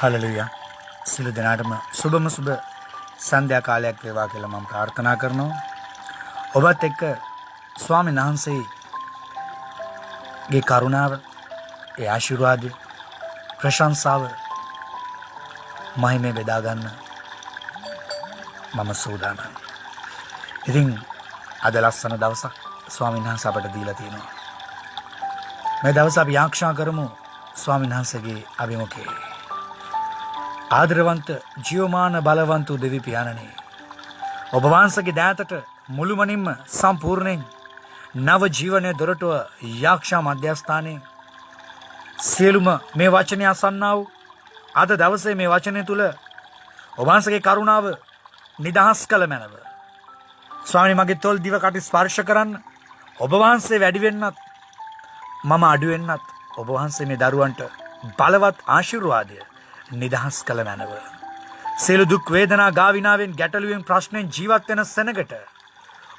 Hallelujah සිළු දෙනාටම සුබම සුබ සන්ධ්‍යා කාලයක් වේවා කියලා මම ප්‍රාර්ථනා කරනවා. ඔබත් එක්ක ස්වාමීන් වහන්සේගේ කරුණාව, ඒ ආශිර්වාදය, ප්‍රශංසාව, මහිමේ බෙදා ගන්න මම සූදානම්. ඉතින් අද ලස්සන දවසක් ස්වාමීන් වහන්සේ අපට දීලා තියෙනවා. මේ දවස අපි ආරක්ෂා කරමු ස්වාමීන් වහන්සේගේ අභිමුඛයේ. ආදරවන්ත ජීවමාන බලවන්ත දෙවි පියාණනි, ඔබ වහන්සේගේ දෑතට මුළුමනින්ම සම්පූර්ණයෙන් නව ජීවනයේ දොරටුව යාක්ෂා මධ්‍යස්ථානයේ සියලුම මේ වචනය අසන්නා වූ අද දවසේ මේ වචනය තුල ඔබ වහන්සේගේ කරුණාව නිදහස් කළ මැනව. ස්වාමීනි, මගේ තොල් දිව කටි ස්පර්ශ කරන්න. ඔබ වහන්සේ වැඩි වෙන්නත් මම අඩු වෙන්නත් ඔබ වහන්සේ මේ දරුවන්ට බලවත් ආශිර්වාදය නිදහස් කළ මැනව. සියලු දුක් වේදනා ගාවිනාවෙන් ගැටලුවෙන් ප්‍රශ්නෙන් ජීවත් වෙන සෙනගට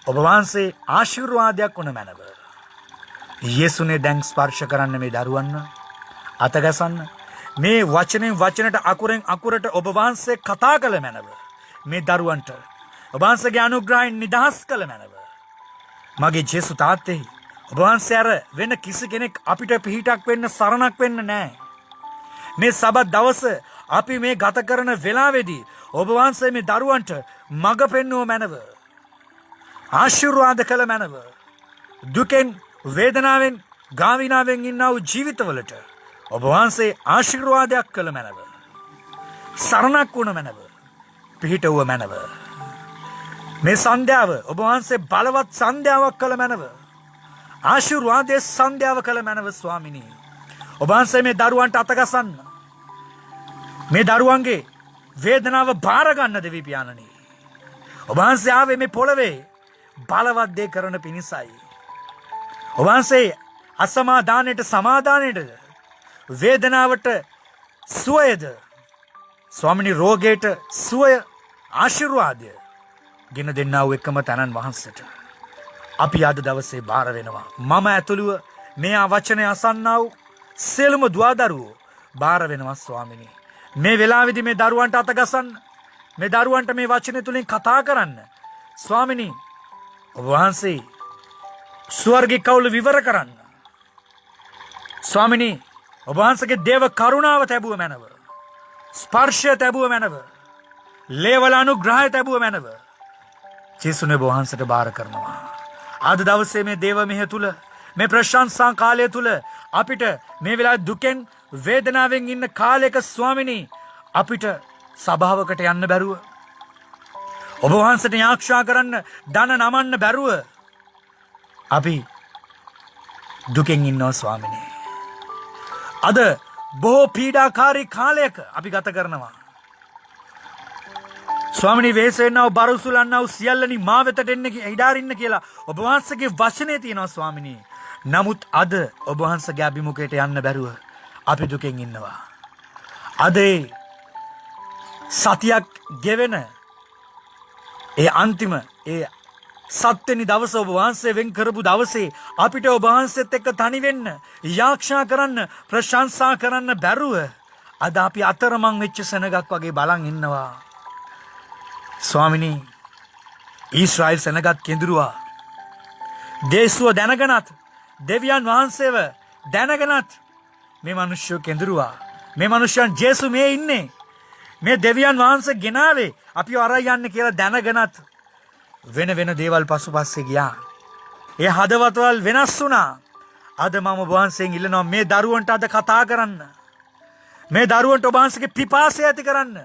ඔබ වහන්සේ ආශිර්වාදයක් වුණ මැනව. යේසුනේ දැන් ස්පර්ශ කරන්න මේ දරුවන්ව අතගසන්න. මේ වචනෙන් වචනට අකුරෙන් අකුරට ඔබ වහන්සේ කතා කළ මැනව. මේ දරුවන්ට ඔබ වහන්සේගේ අනුග්‍රහයෙන් නිදහස් කළ මැනව. මගේ ජේසු තාත්තේ, ඔබ වහන්සේ අර වෙන කිසි කෙනෙක් අපිට පිහිටක් වෙන්න සරණක් වෙන්න නැහැ. මේ සබත් දවස අපි මේ ගත කරන වෙලාවේදී ඔබ වහන්සේ මේ දරුවන්ට මඟ පෙන්වුව මැනව. ආශිර්වාද කළ මැනව. දුකෙන් වේදනාවෙන් ගාවිනාවෙන් ඉන්නා වූ ජීවිතවලට ඔබ වහන්සේ ආශිර්වාදයක් කළ මැනව. සරණක් වුණ මැනව. පිහිටවුව මැනව. මේ සන්ධ්‍යාව ඔබ වහන්සේ බලවත් සන්ධ්‍යාවක් කළ මැනව. ආශිර්වාදයේ සන්ධ්‍යාව කළ මැනව. ස්වාමිනී, ඔබ වහන්සේ මේ දරුවන්ට අතගසන්න. මේ දරුවන්ගේ වේදනාව බාර ගන්න දෙවි පියාණනි. ඔබ වහන්සේ ආවේ මේ පොළවේ බලවත් දේ කරන පිණිසයි. ඔබ වහන්සේ අසමාදානයට සමාදානයටද, වේදනාවට සුවයද, ස්වාමිනී රෝගයට සුවය, ආශිර්වාදය ගෙන දෙන්නා වූ එකම තනන් වහන්සේට අපි අද දවසේ බාර වෙනවා. මම ඇතුළුව මේ වචනය අසන්නා වූ සියලුම දුවදරුවෝ බාර වෙනවා. ස්වාමිනී, මේ වෙලාවේදී මේ දරුවන්ට අතගසන්න. මේ දරුවන්ට මේ වචනය තුලින් කතා කරන්න. ස්වාමිනී, ඔබ වහන්සේ ස්වර්ගික කවුල විවර කරන්න. ස්වාමිනී, ඔබ වහන්සේගේ දේව කරුණාව තැබුව මැනව. ස්පර්ශය තැබුව මැනව. ලේවල අනුග්‍රහය තැබුව මැනව. ජේසුනේ ඔබ වහන්සේට බාර කරනවා. අද දවසේ මේ දේව මෙහෙ තුල, මේ ප්‍රශංසා කාලය තුල අපිට මේ වෙලාවේ දුකෙන් වේදනාවෙන් ඉන්න කාලයක ස්වාමිනී අපිට සභාවකට යන්න බැරුව, ඔබ වහන්සේට ආරක්ෂා කරන්න දන නමන්න බැරුව අපි දුකෙන් ඉන්නවා. ස්වාමිනී, අද බොහෝ පීඩාකාරී කාලයක අපි ගත කරනවා. ස්වාමිනී, වේසෙන්නව බරුසුලන්නව සියල්ලනි මා වෙතට එන්න ඉඩාරින්න කියලා ඔබ වහන්සේගේ වචනේ තියෙනවා. ස්වාමිනී, නමුත් අද ඔබ වහන්සේගේ අභිමුඛයට යන්න බැරුව අපි දුකෙන් ඉන්නවා. අද සතියක් ගෙවෙන ඒ අන්තිම ඒ 7 වෙනි දවස ඔබ වහන්සේ වෙන් කරපු දවසේ අපිට ඔබ වහන්සේත් එක්ක තනි වෙන්න, යාක්ෂා කරන්න, ප්‍රශංසා කරන්න බැරුව අද අපි අතරමං වෙච්ච සෙනගක් වගේ බලන් ඉන්නවා. ස්වාමිනී, ඊශ්‍රායෙල් සෙනගත් කෙඳුරුවා. දේශුව දැනගෙනත්, දෙවියන් වහන්සේව දැනගෙනත් මේ මිනිස්සු කෙඳුරුවා. මේ මිනිස්සුන් ජේසු මේ ඉන්නේ, මේ දෙවියන් වහන්සේ ගෙනාවේ අපි අරයි යන්නේ කියලා දැනගෙනත් වෙන වෙන දේවල් පසුපස්සේ ගියා. ඒ හදවතවල් වෙනස් වුණා. අද මම ඔබ වහන්සේගෙන් ඉල්ලනවා මේ දරුවන්ට අද කතා කරන්න. මේ දරුවන්ට ඔබ වහන්සේගේ පිපාසය ඇති කරන්න.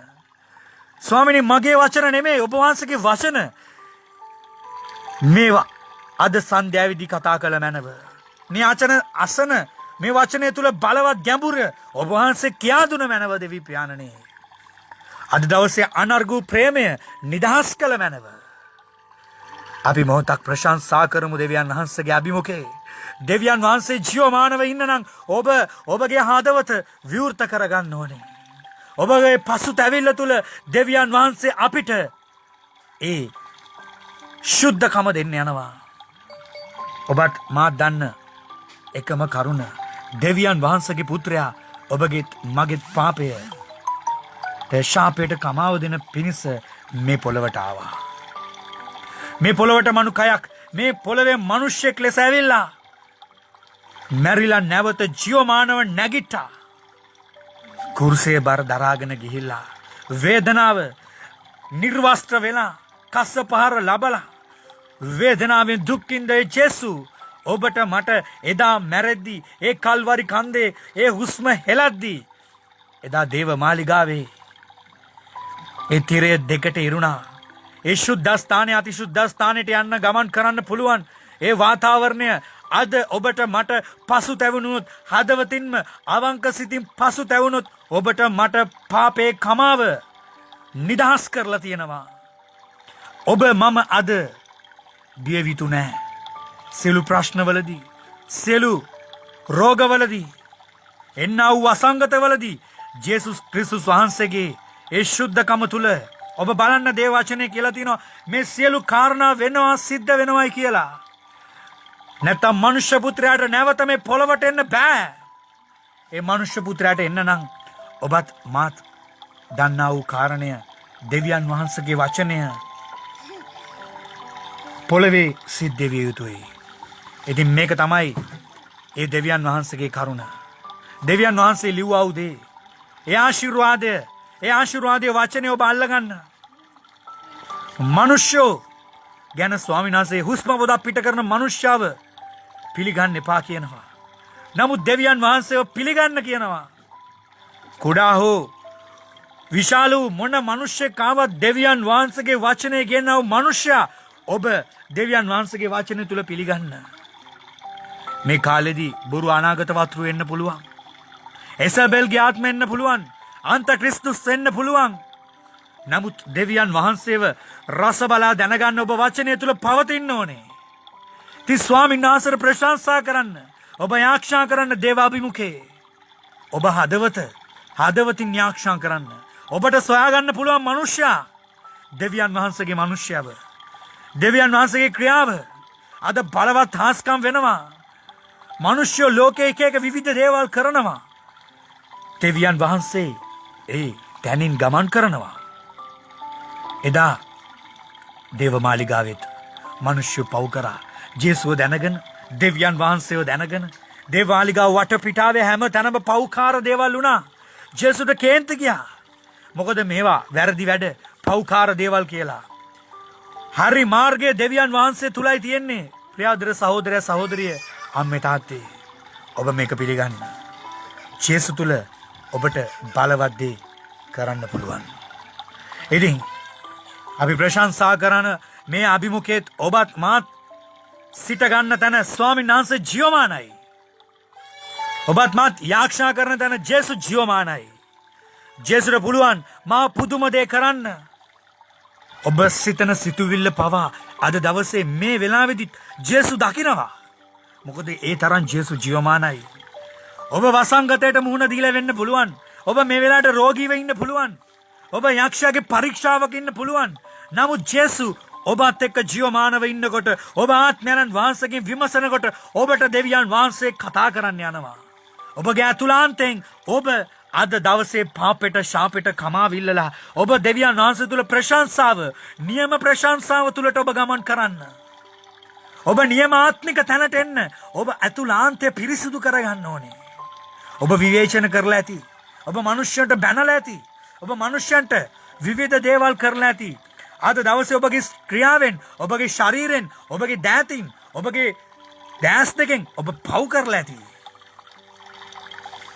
ස්වාමිනී, මගේ වචන නෙමෙයි, ඔබ වහන්සේගේ වචන මේවා අද සන්ධ්‍යාවේදී කතා කළ මැනව. මේ වචන අසන මේ වචනය තුල බලවත් ගැඹුර ඔබ වහන්සේ කියා දුන මැනව දෙවි පියාණනි. අද දවසේ අනර්ගු ප්‍රේමය නිදහස් කළ මැනව. අපි මොහොතක් ප්‍රශංසා කරමු දෙවියන් වහන්සේගේ අභිමුඛේ. දෙවියන් වහන්සේ ජීවමානව ඉන්න නම් ඔබගේ හදවත විවෘත කරගන්න ඕනේ. ඔබගේ පසුතැවිල්ල තුල දෙවියන් වහන්සේ අපිට ඒ ශුද්ධකම දෙන්න යනවා. ඔබත් මාත් දන්න එකම කරුණ, දෙවියන් වහන්සේගේ පුත්‍රයා ඔබගේත් මගේත් පාපය ශාපයට කමාව දෙන පිණිස මේ පොළවට ආවා. මේ පොළවට මනු කයක් මේ පොළවේ මිනිස්සෙක් ලෙස ඇවිල්ලා මැරිලා නැවත ජීවමානව නැගිට්ටා. කුරුසේ බර දරාගෙන ගිහිල්ලා වේදනාව නිර්වස්ත්‍ර වෙලා කස්ස පහර ලබලා වේදනාවෙන් දුක්ඛින්ද ජේසු ඔබට මට එදා මැරෙද්දී ඒ කල්වරි කන්දේ ඒ හුස්ම හෙලද්දී එදා දේව මාලිගාවේ ඒ තිරය දෙකට ඉරුණා. ඒ ශුද්ධ ස්ථානයේ අතිශුද්ධ ස්ථානයට යන්න ගමන් කරන්න පුළුවන් ඒ වාතාවරණය අද ඔබට මට පසුතැවුණොත් හදවතින්ම අවංක සිතින් පසුතැවුණොත් ඔබට මට පාපේ කමාව නිදහස් කරලා තියෙනවා. ඔබ මම අද බියවිතු නැහැ. සියලු ප්‍රශ්නවලදී සියලු රෝගවලදී එන්නා වූ අසංගතවලදී ජේසුස් ක්‍රිස්තුස් වහන්සේගේ ඒ ශුද්ධකම තුල ඔබ බලන්න දේව වචනේ කියලා තියෙනවා මේ සියලු කාරණා වෙනවා සිද්ධ වෙනවයි කියලා. නැත්නම් මනුෂ්‍ය පුත්‍රයාට නැවත මේ පොළවට එන්න බෑ. ඒ මනුෂ්‍ය පුත්‍රයාට එන්න නම් ඔබත් මාත් දන්නා වූ කාරණය දෙවියන් වහන්සේගේ වචනය පොළවේ සිද්ධ විය යුතුයි. ඉතින් මේක තමයි ඒ දෙවියන් වහන්සේගේ කරුණ. දෙවියන් වහන්සේ ලිව්වා වූ දේ. ඒ ආශිර්වාදයේ වචනේ ඔබ අල්ලගන්න. මිනිස්සු ගැන ස්වාමීන් වහන්සේ හුස්ම පොදක් පිට කරන මිනිස්සාව පිළිගන්න එපා කියනවා. නමුත් දෙවියන් වහන්සේව පිළිගන්න කියනවා. කුඩා හෝ විශාල වූ මොන මිනිස්සෙක් ආවත් දෙවියන් වහන්සේගේ වචනේ ගෙනව මිනිස්සයා ඔබ දෙවියන් වහන්සේගේ වචනේ තුල පිළිගන්න. මේ කාලෙදී බොරු අනාගත වතුරු වෙන්න පුළුවන්. එසබෙල්ගේ ආත්මෙ වෙන්න පුළුවන්. අන්ත ක්‍රිස්තුස් වෙන්න පුළුවන්. නමුත් දෙවියන් වහන්සේව රස බලා දැනගන්න ඔබ වචනය තුල පවතින්න ඕනේ. ති ස්වාමීන් වහන්සේට ප්‍රශංසා කරන්න. ඔබ යාක්ෂා කරන්න දේවාභිමුඛේ. ඔබ හදවතින් යාක්ෂා කරන්න. ඔබට සොයාගන්න පුළුවන් මනුෂ්‍යයා දෙවියන් වහන්සේගේ මනුෂ්‍යව. දෙවියන් වහන්සේගේ ක්‍රියාව අද බලවත් හාස්කම් වෙනවා. මනුෂ්‍ය ලෝකයේ එක විවිධ දේවල් කරනවා. දෙවියන් වහන්සේ ඒ තැනින් ගමන් කරනවා. එදා දේවමාලිගාවෙත් මිනිස්සු පව් කරා. ජේසුව දැනගෙන දෙවියන් වහන්සේව දැනගෙන දේවමාලිගාව වටපිටාවේ හැම තැනම පව්කාර දේවල් වුණා. ජේසුට කේන්ති ගියා. මොකද මේවා වැරදි වැඩ පව්කාර දේවල් කියලා. හරි මාර්ගයේ දෙවියන් වහන්සේ තුලයි තියෙන්නේ. ප්‍රියාදර සහෝදරය සහෝදරිය අම්මේ තාත්තේ ඔබ මේක පිළිගන්න. ජේසු තුල ඔබට බලවත් දේ කරන්න පුළුවන්. ඉතින් අපි ප්‍රශංසා කරන මේ අභිමුඛයේත් ඔබත් මාත් සිට ගන්න තැන ස්වාමීන් වහන්සේ ජීවමානයි. ඔබත් මාත් යාක්ෂා කරන තැන ජේසු ජීවමානයි. ජේසුට පුළුවන් මා පුදුම දේ කරන්න. ඔබ සිතන සිතුවිල්ල පවා අද දවසේ මේ වෙලාවේදී ජේසු දකිනවා. මොකද ඒ තරම් ජේසු ජීවමානයි. ඔබ වසංගතයට මුහුණ දීලා වෙන්න පුළුවන්. ඔබ මේ වෙලාවට රෝගීව ඉන්න පුළුවන්. ඔබ යක්ෂයාගේ පරීක්ෂාවක ඉන්න පුළුවන්. නමුත් ජේසු ඔබත් එක්ක ජීවමානව ඉන්නකොට ඔබ ආත්මයන් වහන්සේගෙන් විමසනකොට ඔබට දෙවියන් වහන්සේ කතා කරන්න යනවා. ඔබගේ අතුලාන්තයෙන් ඔබ අද දවසේ පාපෙට ශාපෙට කමාවිල්ලලා ඔබ දෙවියන් වහන්සේ තුල ප්‍රශංසාව නියම ප්‍රශංසාව තුලට ඔබ ගමන් කරන්න. ඔබ නියමාත්මික තැනට එන්න ඔබ අතුලාන්තය පිරිසිදු කරගන්න ඕනේ. ඔබ විවේචන කරලා ඇති. ඔබ මිනිස්සුන්ට බැනලා ඇති. ඔබ මිනිස්සුන්ට විවිධ දේවල් කරලා ඇති. අද දවසේ ඔබගේ ක්‍රියාවෙන් ඔබගේ ශරීරයෙන් ඔබගේ දෑතින් ඔබගේ දැස් දෙකෙන් ඔබ පව් කරලා ඇති.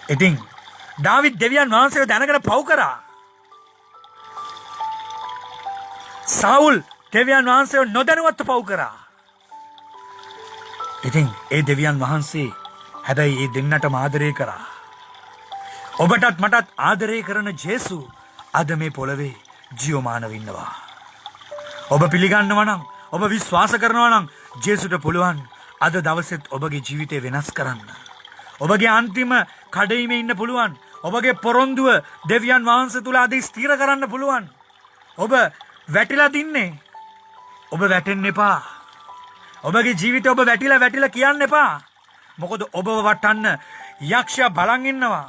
ඉතින් දාවිද් දෙවියන් වහන්සේව දැනගෙන පව් කරා. සාවුල් දෙවියන් වහන්සේව නොදැනුවත්ව පව් කරා. ඉතින් ඒ දෙවියන් වහන්සේ හැබැයි ඒ දෙන්නටම ආදරය කරා. ඔබටත් මටත් ආදරය කරන ජේසු අද මේ පොළවේ ජීවමානව ඉන්නවා. ඔබ පිළිගන්නවා නම් ඔබ විශ්වාස කරනවා නම් ජේසුට පුළුවන් අද දවසෙත් ඔබගේ ජීවිතය වෙනස් කරන්න. ඔබගේ අන්තිම කඩයිමේ ඉන්න පුළුවන්. ඔබගේ පොරොන්දුව දෙවියන් වහන්සේ තුල අද ස්ථිර කරන්න පුළුවන්. ඔබ වැටිලා දින්නේ. ඔබ වැටෙන්න එපා. ඔබගේ ජීවිතය ඔබ වැටිලා කියන්න එපා. මොකද ඔබව වටන්න යක්ෂයා බලන් ඉන්නවා.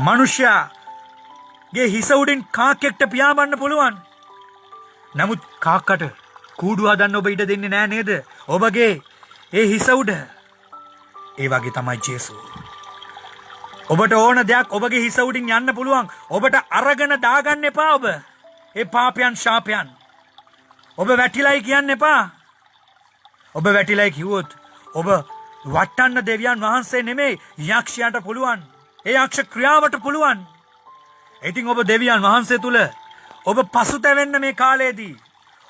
මිනිසයා ගේ හිස උඩින් කාක්කෙක්ට පියාඹන්න පුළුවන්. නමුත් කාක්කට කූඩු හදන්න ඔබ ඉඩ දෙන්නේ නෑ නේද? ඔබගේ ඒ හිස උඩ. ඒ වගේ තමයි ජේසුස්. ඔබට ඕන දෙයක් ඔබගේ හිස උඩින් යන්න පුළුවන්. ඔබට අරගෙන දාගන්න එපා ඔබ. ඒ පාපයන් ශාපයන්. ඔබ වැටිලයි කියන්න එපා. ඔබ වැටිලයි කිව්වොත් ඔබ වටන්න දෙවියන් වහන්සේ නෙමෙයි යක්ෂයාට පුළුවන්. ඒ යක්ෂ ක්‍රියාවට පුළුවන්. ඉතින් ඔබ දෙවියන් වහන්සේ තුල ඔබ පසුතැවෙන්න මේ කාලයේදී.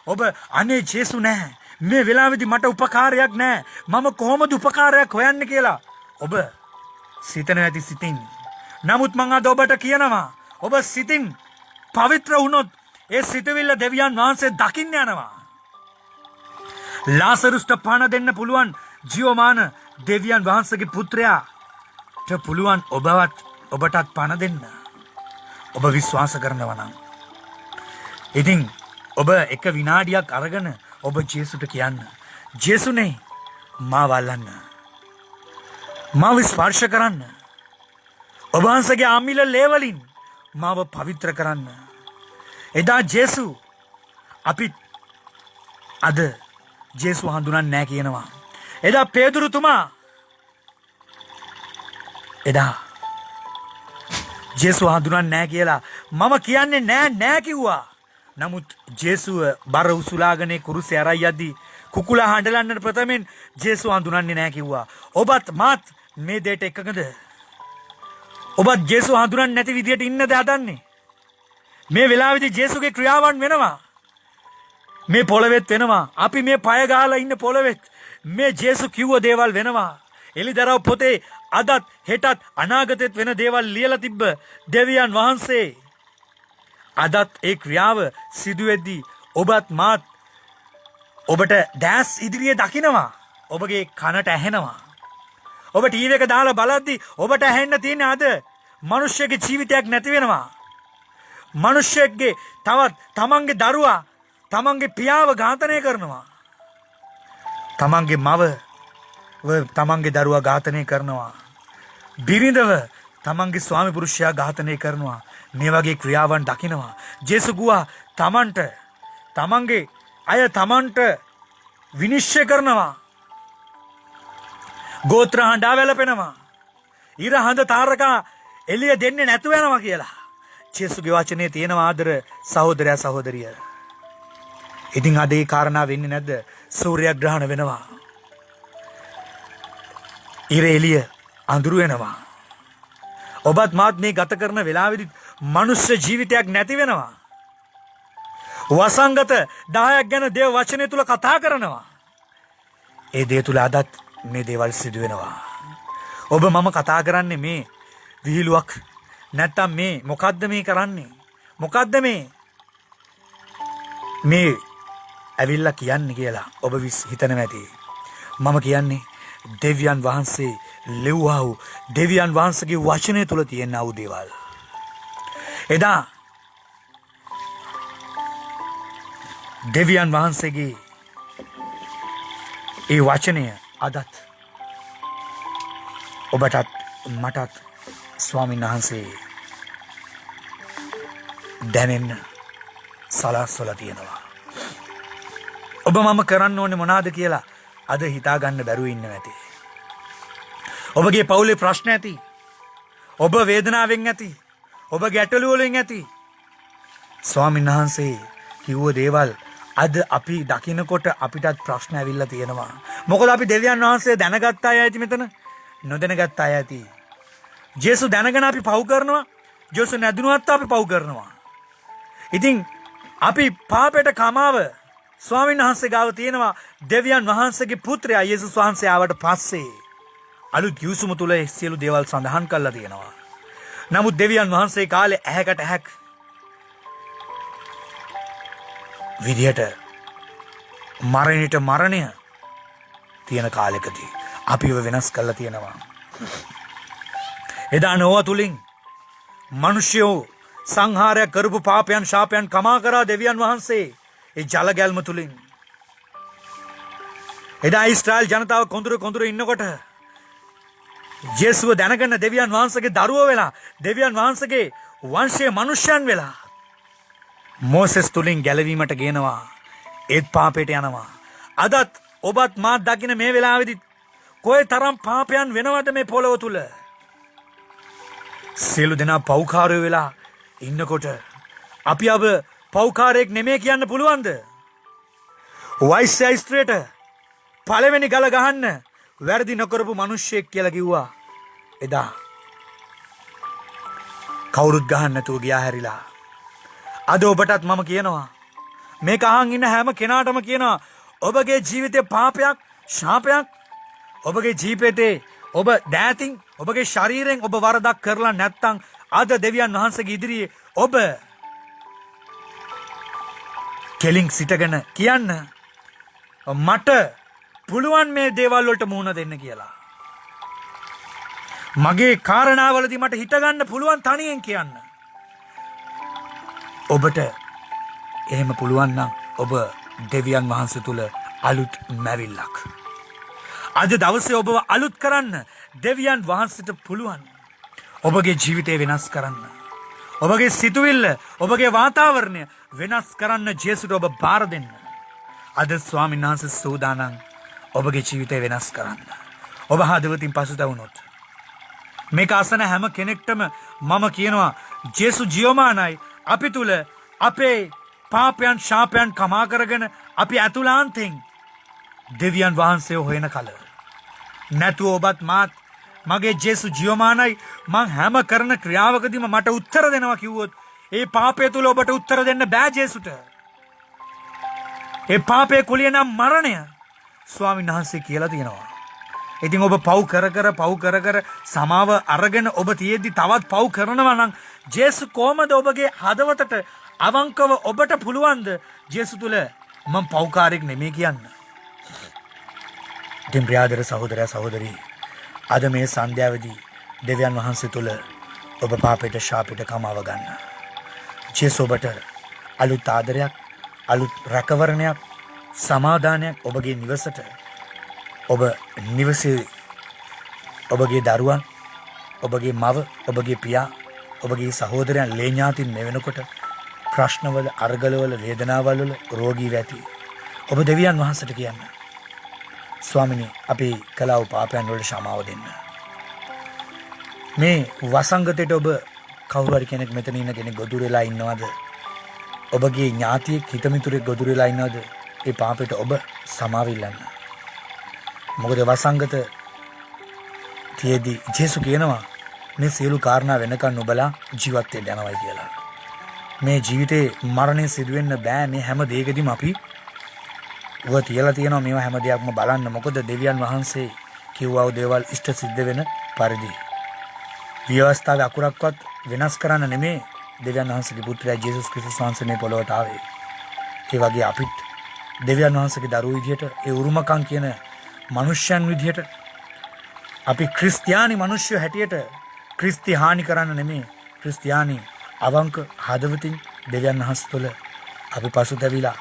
ඔබ අනේ ජේසු නැහැ. මේ වෙලාවේදී මට උපකාරයක් නැහැ. මම කොහොමද උපකාරයක් හොයන්නේ කියලා. ඔබ සිතන ඇති සිතින්. නමුත් මං අද ඔබට කියනවා ඔබ සිතින් පවිත්‍ර වුණොත් ඒ සිතවිල්ල දෙවියන් වහන්සේ දකින්න යනවා. ලාසරුස්ට පණ දෙන්න පුළුවන් ජීවමාන දෙවියන් වහන්සේගේ පුත්‍රයාට පුළුවන් ඔබටත් පණ දෙන්න. ඔබ විශ්වාස කරනවා නම්. ඉතින් ඔබ එක විනාඩියක් අරගෙන ඔබ ජේසුට කියන්න. ජේසුනේ මාව අල්ලන්න. මාව ස්පර්ශ කරන්න. ඔබ වහන්සේගේ ආමිල ලේවලින් මාව පවිත්‍ර කරන්න. එදා ජේසු අපි අද ජේසු හඳුනන්නේ නැහැ කියනවා. එදා පේදුරුතුමා එදා ජේසු හඳුනන්නේ නැහැ කියලා මම කියන්නේ නෑ කිව්වා. නමුත් ජේසුව බර උසුලාගෙන කුරුසේ අරයි යද්දී කුකුලා හඬලන්නට ප්‍රථමයෙන් ජේසු හඳුනන්නේ නැහැ කිව්වා. ඔබත් මාත් මේ දෙයට එකඟද? ඔබත් ජේසු හඳුනන්නේ නැති විදියට ඉන්නද හදන්නේ? මේ වෙලාවේදී ජේසුගේ ක්‍රියාවන් වෙනවා. මේ පොළවෙත් වෙනවා. අපි මේ පය ගහලා ඉන්න පොළවෙත් මේ ජේසු කිව්ව දේවල් වෙනවා. එලිදරව් පොතේ අදත් හෙටත් අනාගතෙත් වෙන දේවල් ලියලා තිබ්බ දෙවියන් වහන්සේ අදත් ඒ ක්‍රියාව සිදු වෙද්දී ඔබත් මාත් ඔබට දැස් ඉදිරියේ දකිනවා. ඔබගේ කනට ඇහෙනවා. ඔබ ටීවී එක දාලා බලද්දී ඔබට ඇහෙන්න තියෙන අද මිනිස්සෙගේ ජීවිතයක් නැති වෙනවා. මිනිස්සෙක්ගේ තවත් තමන්ගේ දරුවා තමන්ගේ පියාව ඝාතනය කරනවා. තමන්ගේ මව තමන්ගේ දරුවා ඝාතනය කරනවා. බිරිඳව තමන්ගේ ස්වාමි පුරුෂයා ඝාතනය කරනවා. මේ වගේ ක්‍රියාවන් දකිනවා. ජේසු ගුවා තමන්ගේ අය තමන්ට විනිශ්චය කරනවා. ගෝත්‍ර හඬා වැළපෙනවා. ඉර හඳ තාරකා එළිය දෙන්නේ නැතුව යනවා කියලා. ජේසුගේ වචනේ තියෙනවා ආදර සහෝදරයා සහෝදරිය. ඉතින් අද ඒ කාරණා වෙන්නේ නැද්ද? සූර්යග්‍රහණ වෙනවා. ඉර එළිය අඳුරු වෙනවා. ඔබත් මාත් මේ ගත කරන වෙලාවෙදි මනුෂ්‍ය ජීවිතයක් නැති වෙනවා. වසංගත 10ක් ගැන දේව වචනය තුල කතා කරනවා. ඒ දේ තුල අදත් මේ දේවල් සිදු වෙනවා. ඔබ මම කතා කරන්නේ මේ විහිළුවක් නැත්තම් මේ මොකද්ද මේ කරන්නේ? මොකද්ද මේ ඇවිල්ලා කියන්නේ කියලා ඔබ හිතනවා ඇති. මම කියන්නේ දෙවියන් වහන්සේ ලෙව්වා වූ දෙවියන් වහන්සේගේ වචනය තුල තියෙන ආ වූ දේවල්. එදා දෙවියන් වහන්සේගේ ඒ වචනය අදත් ඔබටත් මටත් ස්වාමීන් වහන්සේ දැනෙන්න සලස්වලා තියෙනවා. ඔබ මම කරන්න ඕනේ මොනවාද කියලා අද හිතා ගන්න බැරුව ඉන්නවා ඇති. ඔබගේ පවුලේ ප්‍රශ්න ඇති. ඔබ වේදනාවෙන් ඇති. ඔබ ගැටලු වලින් ඇති. ස්වාමීන් වහන්සේ කිව්ව දේවල් අද අපි දකිනකොට අපිටත් ප්‍රශ්න ඇවිල්ලා තියෙනවා. මොකද අපි දෙවියන් වහන්සේ දැනගත්ත අය ඇති මෙතන. නොදැනගත්ත අය ඇති. ජේසු දැනගෙන අපි පව් කරනවා. ජේසු නැදුණුවත් අපි පව් කරනවා. ඉතින් අපි පාපයට කමාව ස්වාමීන් වහන්සේ ගාව තියෙනවා. දෙවියන් වහන්සේගේ පුත්‍රයා යේසුස් වහන්සේ ආවට පස්සේ අලුත් යුසුම තුල සියලු දේවල් සඳහන් කරලා තියෙනවා. නමුත් දෙවියන් වහන්සේ කාලේ ඇහැකට ඇහැක් විදියට මරණයට මරණය තියෙන කාලෙකදී අපිව වෙනස් කරලා තියෙනවා. එදා නොව තුලින් මිනිස්යෝ සංහාරය කරපු පාපයන් ශාපයන් කමා කරා දෙවියන් වහන්සේ ඒ ජල ගැල්ම තුලින්. එදා ඊශ්‍රායල් ජනතාව කොඳුර ඉන්නකොට යේසුව දැනගන්න දෙවියන් වහන්සේගේ දරුවෝ වෙලා දෙවියන් වහන්සේගේ වංශයේ මනුෂ්‍යයන් වෙලා මෝසෙස් තුලින් ගැලවීමට ගේනවා. ඒත් පාපයට යනවා. අදත් ඔබත් මාත් දකින්න මේ වෙලාවේදී කොයි තරම් පාපයන් වෙනවද මේ පොළොව තුල? සියලු දෙනා පව්කාරයෝ වෙලා ඉන්නකොට අපි අබ පව්කාරයෙක් නෙමෙයි කියන්න පුළුවන්ද? වයිස් ස්ත්‍රියට පළවෙනි ගල ගහන්න වැරදි නොකරපු මිනිස්සෙක් කියලා කිව්වා. එදා කවුරුත් ගහන්න නැතුව ගියා හැරිලා. අද ඔබටත් මම කියනවා මේක අහන් ඉන්න හැම කෙනාටම කියනවා ඔබගේ ජීවිතේ පාපයක් ශාපයක් ඔබගේ ජීවිතේ ඔබ දෑතින් ඔබගේ ශරීරයෙන් ඔබ වරදක් කරලා නැත්නම් අද දෙවියන් වහන්සේගේ ඉදිරියේ ඔබ කෙලින් සිටගෙන කියන්න මට පුළුවන් මේ දේවල් වලට මුහුණ දෙන්න කියලා. මගේ කාරණාවලදී මට හිතගන්න පුළුවන් තනියෙන් කියන්න. ඔබට එහෙම පුළුවන් නම් ඔබ දෙවියන් වහන්සේ තුල අලුත් මැවිල්ලක්. අද දවසේ ඔබව අලුත් කරන්න දෙවියන් වහන්සේට පුළුවන්. ඔබගේ ජීවිතය වෙනස් කරන්න. ඔබගේ සිතුවිල්ල, ඔබගේ වාතාවරණය වෙනස් කරන්න ජේසුට ඔබ බාර දෙන්න. අද ස්වාමීන් වහන්සේ සූදානම් ඔබගේ ජීවිතය වෙනස් කරන්න. ඔබ හදවතින් පසුතැවුනොත් මේක අසන හැම කෙනෙක්ටම මම කියනවා ජේසු ජීවමානයි. අපි තුල අපේ පාපයන් ශාපයන් කමා කරගෙන අපි ඇතුළාන්තෙන් දෙවියන් වහන්සේ හොයන කල නැතුව ඔබත් මාත් මගේ ජේසු ජීවමානයි මං හැම කරන ක්‍රියාවකදීම මට උත්තර දෙනවා කිව්වොත් ඒ පාපය තුල ඔබට උත්තර දෙන්න බෑ ජේසුට. ඒ පාපයේ කුලිය නම් මරණය ස්වාමීන් වහන්සේ කියලා තියෙනවා. ඉතින් ඔබ පව් කර කර සමාව අරගෙන ඔබ තියෙද්දි තවත් පව් කරනවා නම් ජේසු කොහමද ඔබගේ හදවතට අවංකව ඔබට පුළුවන්ද ජේසු තුල මම පව්කාරයෙක් නෙමෙයි කියන්න. ඉතින් ප්‍රියාදර සහෝදරයා සහෝදරී අද මේ සන්ධ්‍යාවේදී දෙවියන් වහන්සේ තුල ඔබ පාපයට ශාපයට කමාව ගන්න. ජේසු ඔබට අලුත් ආදරයක් අලුත් රැකවරණයක් සමාදානයක් ඔබගේ නිවසට ඔබ නිවසේ ඔබගේ දරුවන් ඔබගේ මව ඔබගේ පියා ඔබගේ සහෝදරයන් ලේ ඥාතින් මෙවෙනකොට ප්‍රශ්නවල අර්ගලවල වේදනාවල් වල රෝගී වැටි ඔබ දෙවියන් වහන්සේට කියන්න ස්වාමිනී අපි කළා වූ පාපයන් වලට ക്ഷමාව දෙන්න. මේ වසංගතයට ඔබ කවුරු හරි කෙනෙක් මෙතන ඉන්න කෙනෙක් ගොදුරු වෙලා ඉන්නවද? ඔබගේ ඥාතියෙක් හිතමිතුරෙක් ගොදුරු වෙලා ඉන්නවද? ඒ පාපයට ඔබ සමාව ඉල්ලන්න. මොකද වසංගත තියේදී ජේසු කියනවා මේ සියලු කාරණා වෙනකන් ඔබලා ජීවත් වෙන්න යනවායි කියලා. මේ ජීවිතේ මරණය සිදු වෙන්න බෑ. මේ හැම දෙයකදීම අපි ඔබ තියලා තියෙනවා මේවා හැම දෙයක්ම බලන්න. මොකද දෙවියන් වහන්සේ කිව්වා වූ දේවල් ඉෂ්ට සිද්ධ වෙන පරිදි ව්‍යවස්ථාවේ අකුරක්වත් වෙනස් කරන්න නෙමෙයි දෙවියන් වහන්සේගේ පුත්‍රයා ජේසුස් ක්‍රිස්තුස් වහන්සේ මේ පොළොවට ආවේ. ඒ වගේ අපිත් දෙවියන් වහන්සේගේ දරුවෝ විදියට ඒ උරුමකම් කියන මනුෂ්‍යයන් විදියට අපි ක්‍රිස්තියානි මිනිස්සු හැටියට ක්‍රිස්ති හානි කරන්න නෙමෙයි ක්‍රිස්තියානි අවංක හදවතින් දෙවියන් වහන්සේ තුළ අපි පසුතැවිලා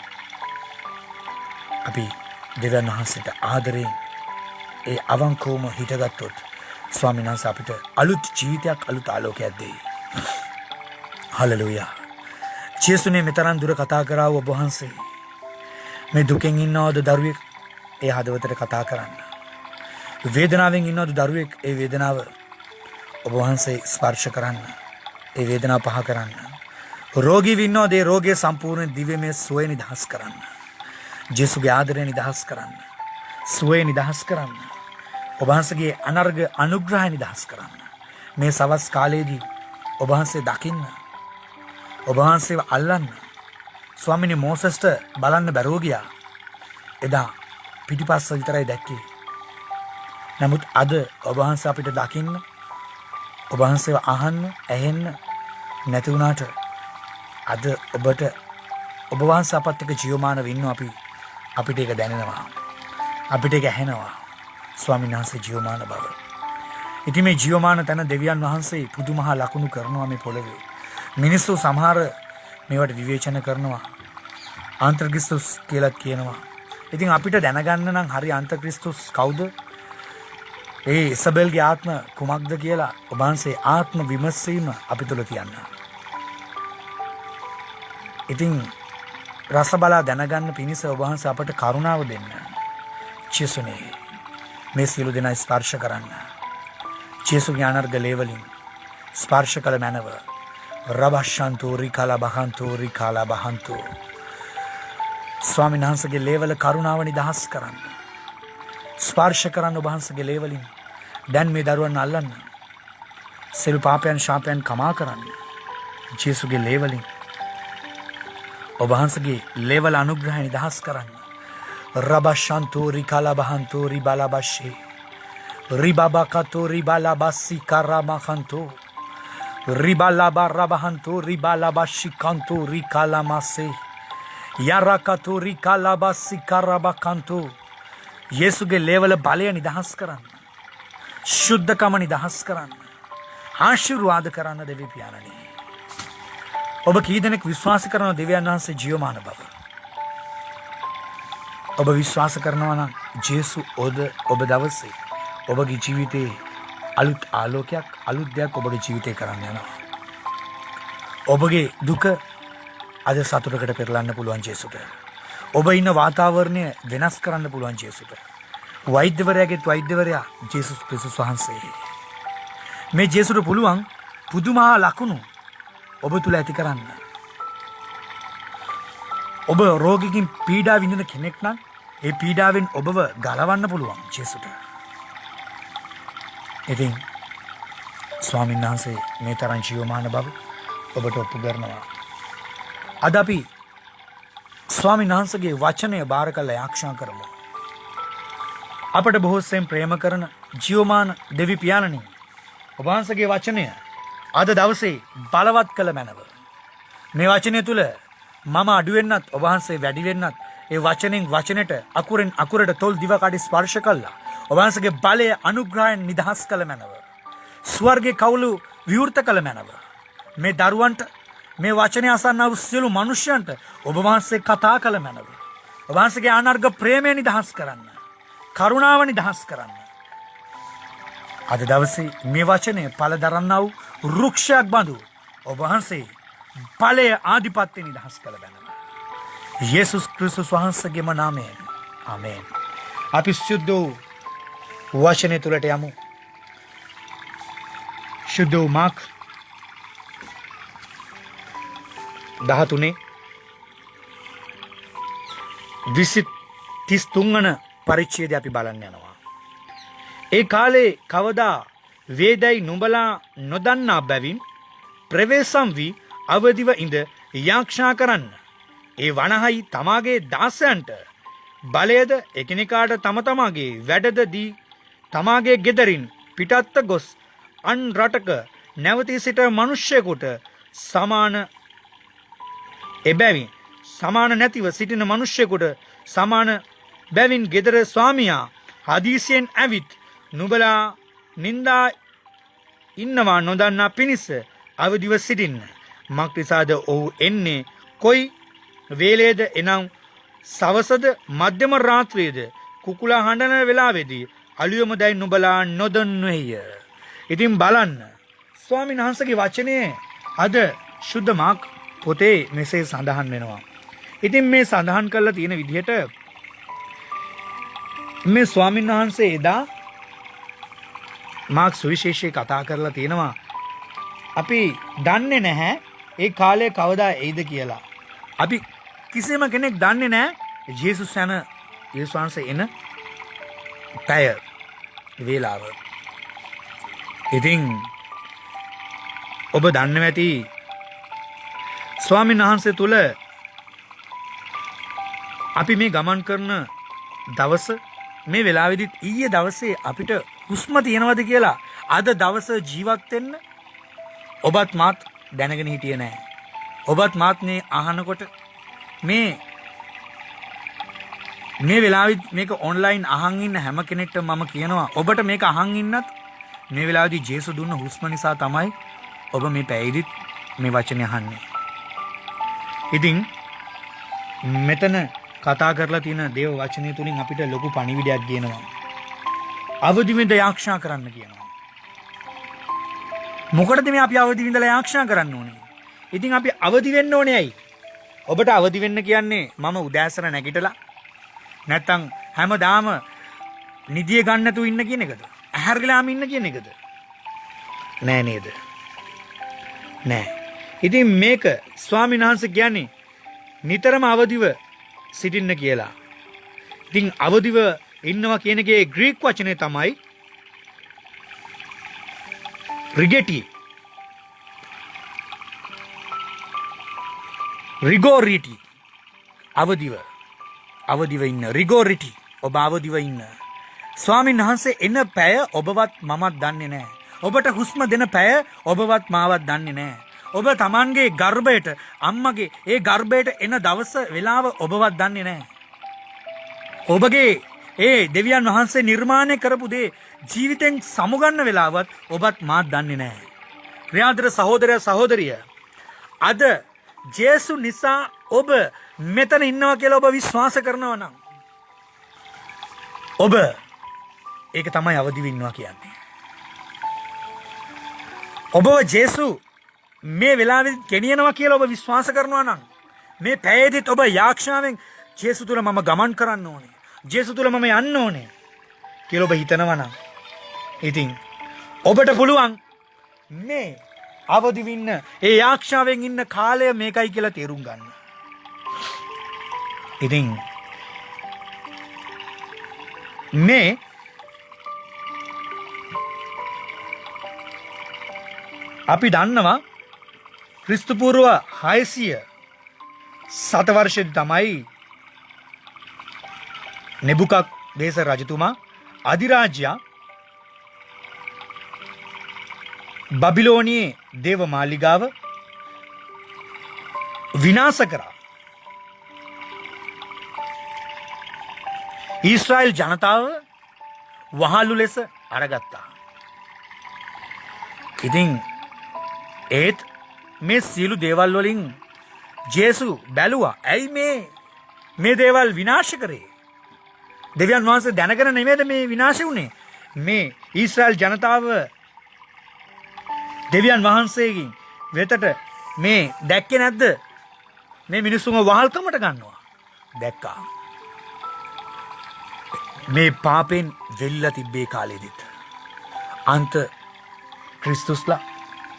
අපි දෙවියන් වහන්සේට ආදරයෙන් ඒ අවංකවම හිටගත්තොත් ස්වාමීන් වහන්සේ අපිට අලුත් ජීවිතයක් අලුත් ආලෝකයක් දෙයි. හලෙලූයා. ජේසුනේ මෙතරම් දුර කතා කරා ඔබ වහන්සේ මේ දුකෙන් ඉන්නවද දරුවෙක් ඒ හදවතට කතා කරන්න. වේදනාවෙන් ඉන්නවද දරුවෙක් ඒ වේදනාව ඔබ වහන්සේ ස්පර්ශ කරන්න. ඒ වේදනාව පහ කරන්න. රෝගී ඉන්නවද ඒ රෝගය සම්පූර්ණ දිව්‍යමය සුවය නිදහස් කරන්න. ජේසුගේ ආදරය නිදහස් කරන්න. සුවය නිදහස් කරන්න. ඔබ වහන්සේගේ අනර්ග අනුග්‍රහය නිදහස් කරන්න. මේ සවස් කාලයේදී ඔබ වහන්සේ දකින්න. ඔබ වහන්සේව අල්ලන්න. ස්වාමිනේ මෝසස්ට බලන්න බැරුව ගියා. එදා පිටිපස්ස විතරයි දැක්කේ. නමුත් අද ඔබ වහන්සේ අපිට දකින්න, ඔබ වහන්සේව අහන්න, ඇහෙන්න නැති වුණාට අද ඔබට ඔබ වහන්සේ අපත් එක්ක ජීවමානව ඉන්නවා. අපිට ඒක දැනෙනවා. අපිට ඒක ඇහෙනවා. ස්වාමීන් වහන්සේ ජීවමාන බව. ඉතින් මේ ජීවමාන තැන දෙවියන් වහන්සේ පුදුමහා ලකුණු කරනවා මේ පොළවේ. මිනිස්සු සමහර මේවට විවේචන කරනවා. අන්තක්‍රිස්තුස් කියලාත් කියනවා. ඉතින් අපිට දැනගන්න නම් හරි අන්තක්‍රිස්තුස් කවුද? ඒ ඉසබෙල්ගේ ආත්ම කුමක්ද කියලා ඔබ වහන්සේ ආත්ම විමසීම අපි තුල තියන්න. ඉතින් රස බලා දැනගන්න පිණිස ඔබ වහන්සේ අපට කරුණාව දෙන්න. ජේසුනේ මේ සියලු දෙනා ස්පර්ශ කරන්න. ජේසුගේ අනර්ග ලේවලින් ස්පර්ශ කළ මැනව. රබෂන්තෝ රිකාලා බහන්තෝ රිකාලා බහන්තෝ. ස්වාමීන් වහන්සේගේ ලේවල කරුණාව නිදහස් කරන්න. ස්පර්ශ කරන්න ඔබ වහන්සේගේ ලේවලින්. දැන් මේ දරුවන් අල්ලන්න. සියලු පාපයන් ශාපයන් කමා කරන්න. ජේසුගේ ලේවලින් ඔබ වහන්සේගේ ලේවල අනුග්‍රහය නිදහස් කරන්න. රබෂන්තෝ රිකාලා බහන්තෝ රිබාලා බෂේ. රිබාබකතෝ රිබාලා බස්සි කරමහන්තෝ. රිබාලාබා රබහන්තෝ රිබාලා බෂිකන්තෝ රිකාලා මාසේ. යරකතෝ රිකාලා බස්සි කරබකන්තෝ. යේසුගේ ලේවල බලය නිදහස් කරන්න. ශුද්ධකම නිදහස් කරන්න. ආශිර්වාද කරන්න දෙවි පියාණනි. ඔබ කී දෙනෙක් විශ්වාස කරන දෙවියන් වහන්සේ ජීවමාන බව? ඔබ විශ්වාස කරනවා නම් ජේසු ඔබ දවසේ ඔබගේ ජීවිතේ අලුත් ආලෝකයක් අලුත් දෙයක් ඔබගේ ජීවිතේ කරන්න යනවා. ඔබගේ දුක අද සතුටකට පෙරලන්න පුළුවන් ජේසුට. ඔබ ඉන්න වාතාවරණය වෙනස් කරන්න පුළුවන් ජේසුට. වෛද්‍යවරයාගේ වෛද්‍යවරයා ජේසුස් ක්‍රිස්තුස් වහන්සේ. මේ ජේසුට පුළුවන් පුදුමා ලකුණු ඔබ තුල ඇති කරන්න. ඔබ රෝගිකින් පීඩා විඳින කෙනෙක් නම් ඒ පීඩාවෙන් ඔබව ගලවන්න පුළුවන් ජේසුට. ඉතින් ස්වාමීන් වහන්සේ මේ තරම් ජීවමාන බව ඔබට ඔප්පු කරනවා. අද අපි ස්වාමීන් වහන්සේගේ වචනය බාර කරලා ආරක්ෂා කරමු. අපට බොහෝ සෙයින් ප්‍රේම කරන ජීවමාන දෙවි පියාණනි, ඔබ වහන්සේගේ වචනය අද දවසේ බලවත් කළ මැනව. මේ වචනය තුල මම අඩු වෙන්නත් ඔබ වහන්සේ වැඩි වෙන්නත් ඒ වචනෙන් වචනෙට අකුරෙන් අකුරට තොල් දිව කඩි ස්පර්ශ කළා. ඔබ වහන්සේගේ බලය අනුග්‍රහයෙන් නිදහස් කළ මැනව. ස්වර්ගයේ කවුළු විවෘත කළ මැනව. මේ දරුවන්ට මේ වචනය අසන්නා වූ සියලු මනුෂ්‍යයන්ට ඔබ වහන්සේ කතා කළ මැනව. ඔබ වහන්සේගේ අනර්ග ප්‍රේමය නිදහස් කරන්න. කරුණාව නිදහස් කරන්න. අද දවසේ මේ වචනය පළ දරන්නා වූ වෘක්ෂයක් බඳු ඔබ වහන්සේ ඵලය ආධිපත්‍ය නිදහස් කළ බැනව. යේසුස් ක්‍රිස්තුස් වහන්සේගේම නාමයෙන් ආමේන්. අපි සුද්ධ වූ වචනය තුලට යමු. සුද්ධ වූ මාක් 13 වන පරිච්ඡේදය අපි බලන්න යනවා. ඒ කාලේ කවදා වේදයි නුඹලා නොදන්නා බැවින් ප්‍රවේශම් වී අවදිව ඉඳ යාක්ෂා කරන්න. ඒ වනහයි තමාගේ දාසයන්ට බලයද එකිනෙකාට තම තමාගේ වැඩද දී තමාගේ ගෙදරින් පිටත්ත ගොස් අන් රටක නැවතී සිට මිනිස්සෙකුට සමාන එබැවින් සමාන නැතිව සිටින මිනිස්සෙකුට සමාන බැවින් ගෙදර ස්වාමියා හදිසියෙන් ඇවිත් නුඹලා නින්දා ඉන්නවා නොදන්නා පිණිස අවදිව සිටින්න. මක්නිසාද ඔහු එන්නේ කොයි වේලේද එනම් සවසද මධ්‍යම රාත්‍රියේද කුකුලා හඬන වෙලාවේදී අලුයම දැයි නුඹලා නොදන්නේය. ඉතින් බලන්න ස්වාමීන් වහන්සේගේ වචනේ අද සුද්ධ මාක් පොතේ මෙසේ සඳහන් වෙනවා. ඉතින් මේ සඳහන් කරලා තියෙන විදිහට මේ ස්වාමීන් වහන්සේ එදා මාක් සුවිශේෂී කතා කරලා තියෙනවා. අපි දන්නේ නැහැ ඒ කාලය කවදා එයිද කියලා. අපි කිසිම කෙනෙක් දන්නේ නැහැ යේසුස් වහන්සේ එන පැය වේලාව. ඉතින් ඔබ දන්නේ නැති ස්වාමීන් වහන්සේ තුල අපි මේ ගමන් කරන දවස මේ වෙලාවේදීත් ඊයේ දවසේ අපිට හුස්ම තියනවද කියලා අද දවස ජීවත් වෙන්න ඔබත් මාත් දැනගෙන හිටියේ නැහැ. ඔබත් මාත් මේ අහනකොට මේ වෙලාවෙත් මේක ඔන්ලයින් අහන් ඉන්න හැම කෙනෙක්ටම මම කියනවා ඔබට මේක අහන් ඉන්නත් මේ වෙලාවේදී ජේසු දුන්න හුස්ම නිසා තමයි ඔබ මේ පැයදිත් මේ වචනේ අහන්නේ. ඉතින් මෙතන කතා කරලා තියෙන දේව වචනය තුලින් අපිට ලොකු පණිවිඩයක් ගේනවා. අවදි වෙන්න යාක්ෂා කරන්න කියනවා. මොකටද මේ අපි අවදි වෙන්නලා යාක්ෂා කරන්න ඕනේ? ඉතින් අපි අවදි වෙන්න ඕනේ ඇයි? ඔබට අවදි වෙන්න කියන්නේ මම උදෑසන නැගිටලා නැත්තම් හැමදාම නිදිය ගන්න නැතුව ඉන්න කියන එකද? ඇහැරගලාම ඉන්න කියන එකද? නෑ නේද? නෑ. ඉතින් මේක ස්වාමීන් වහන්සේ කියන්නේ නිතරම අවදිව සිටින්න කියලා. ඉතින් අවදිව ඉන්නවා කියන එකේ ග්‍රීක වචනේ තමයි රිගෙටි. රිගෝරිටි. අවදිව ඉන්න රිගෝරිටි. ඔබ අවදිව ඉන්න. ස්වාමීන් වහන්සේ එන පැය ඔබවත් මමත් දන්නේ නැහැ. ඔබට හුස්ම දෙන පැය ඔබවත් මාවත් දන්නේ නැහැ. ඔබ Tamanගේ ගර්භයට අම්මගේ ඒ ගර්භයට එන දවස වේලාව ඔබවත් දන්නේ නැහැ. ඔබගේ ඒ දෙවියන් වහන්සේ නිර්මාණය කරපු දේ ජීවිතෙන් සමුගන්න වෙලාවත් ඔබත් මාත් දන්නේ නැහැ. ප්‍රියාදර සහෝදරය සහෝදරිය, අද ජේසු නිසා ඔබ මෙතන ඉන්නවා කියලා ඔබ විශ්වාස කරනවා නම් ඔබ ඒක තමයි අවදිව ඉන්නවා කියන්නේ. ඔබ ජේසු මේ වෙලාවෙදි ගෙනියනවා කියලා ඔබ විශ්වාස කරනවා නම් මේ පැයේදීත් ඔබ යාක්ෂාවෙන් ජේසු තුල මම ගමන් කරන්න ඕනේ, ජේසු තුල මම යන්න ඕනේ කියලා ඔබ හිතනවා නම් ඉතින් ඔබට පුළුවන් මේ අවදිව ඉන්න ඒ යාක්ෂාවෙන් ඉන්න කාලය මේකයි කියලා තේරුම් ගන්න. ඉතින් මේ අපි දන්නවා ක්‍රිස්තු පූර්ව 600 සතවර්ෂෙදි තමයි නෙබුකද්නේසර් රජතුමා අධිරාජ්‍ය බබිලෝනියේ දේව මාලිගාව විනාශ කරා. ඊශ්‍රායෙල් ජනතාව වහලු ලෙස අරගත්තා. ඉතින් ඒත් මේ සියලු දේවල් වලින් ජේසු බැලුවා. ඇයි මේ දේවල් විනාශ කරේ? දෙවියන් වහන්සේ දැනගෙන නෙමෙයිද මේ විනාශ වුනේ? මේ ඊශ්‍රායෙල් ජනතාව දෙවියන් වහන්සේගෙන් වෙතට මේ දැක්කේ නැද්ද? මේ මිනිස්සුන්ව වහල්කමට ගන්නවා. දැක්කා. මේ පාපෙන් වෙල්ලා තිබ්බේ කාලෙදිත් අන්ත ක්‍රිස්තුස්ලා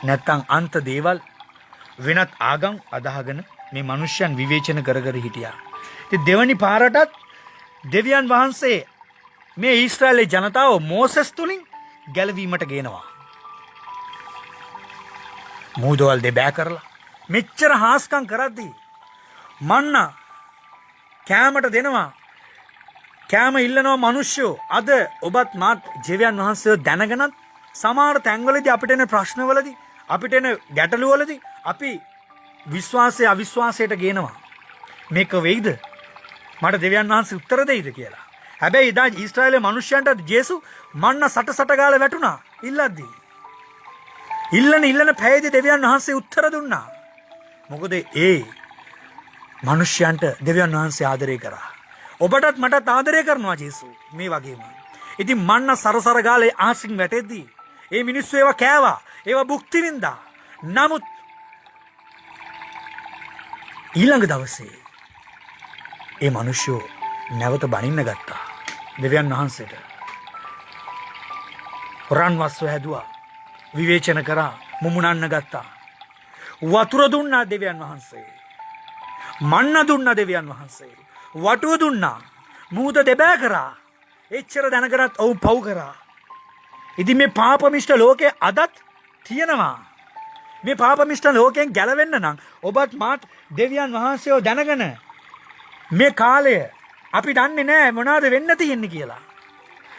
නැත්තම් අන්ත දේවල් වෙනත් ආගම් අදහගෙන මේ මිනිස්යන් විවේචන කර හිටියා. ඉතින් දෙවනි පාරටත් දෙවියන් වහන්සේ මේ ඊශ්‍රායලේ ජනතාව මෝසෙස් තුලින් ගැලවීමට ගේනවා. මූදවල් දෙබෑ කරලා මෙච්චර හාස්කම් කරද්දී මන්නා කෑමට දෙනවා. කෑම ඉල්ලනවා මිනිස්සු. අද ඔබත් මාත් ජීවයන් වහන්සේව දැනගෙනත් සමහර තැන්වලදී අපිට එන ප්‍රශ්නවලදී අපිට එන ගැටලුවලදී අපි විශ්වාසය අවිශ්වාසයට ගේනවා. මේක වෙයිද? මට දෙවියන් වහන්සේ උත්තර දෙයිද කියලා. හැබැයි එදා ඊශ්‍රායලේ මිනිස්යන්ට ජේසු මන්න සට ගාලා වැටුණා ඉල්ලද්දී. ඉල්ලන පැයේදී දෙවියන් වහන්සේ උත්තර දුන්නා. මොකද ඒ මිනිස්යන්ට දෙවියන් වහන්සේ ආදරය කරා. ඔබටත් මටත් ආදරය කරනවා ජේසු මේ වගේම. ඉතින් මන්න සරසර ගාලේ ආසින් වැටෙද්දී ඒ මිනිස්සු ඒවා කෑවා, ඒවා භුක්ති විඳා. නමුත් ඊළඟ දවසේ ඒ මිනිස්සු නැවත බනින්න ගත්තා දෙවියන් වහන්සේට. රන් වස්ව හැදුවා, විවේචන කරා, මුමුණන්න ගත්තා. වතුර දුන්නා දෙවියන් වහන්සේ, මන්න දුන්නා දෙවියන් වහන්සේ, වටුව දුන්නා, මූද දෙබෑ කරා. එච්චර දැනගරත් ඔවුන් පව් කරා. ඉතින් මේ පාපමිෂ්ඨ ලෝකේ අදත් තියෙනවා. මේ පාපමිෂ්ඨ ලෝකයෙන් ගැලවෙන්න නම් ඔබත් මාත් දෙවියන් වහන්සේව දැනගෙන මේ කාලය අපි දන්නේ නැහැ මොනවද වෙන්න තියෙන්නේ කියලා.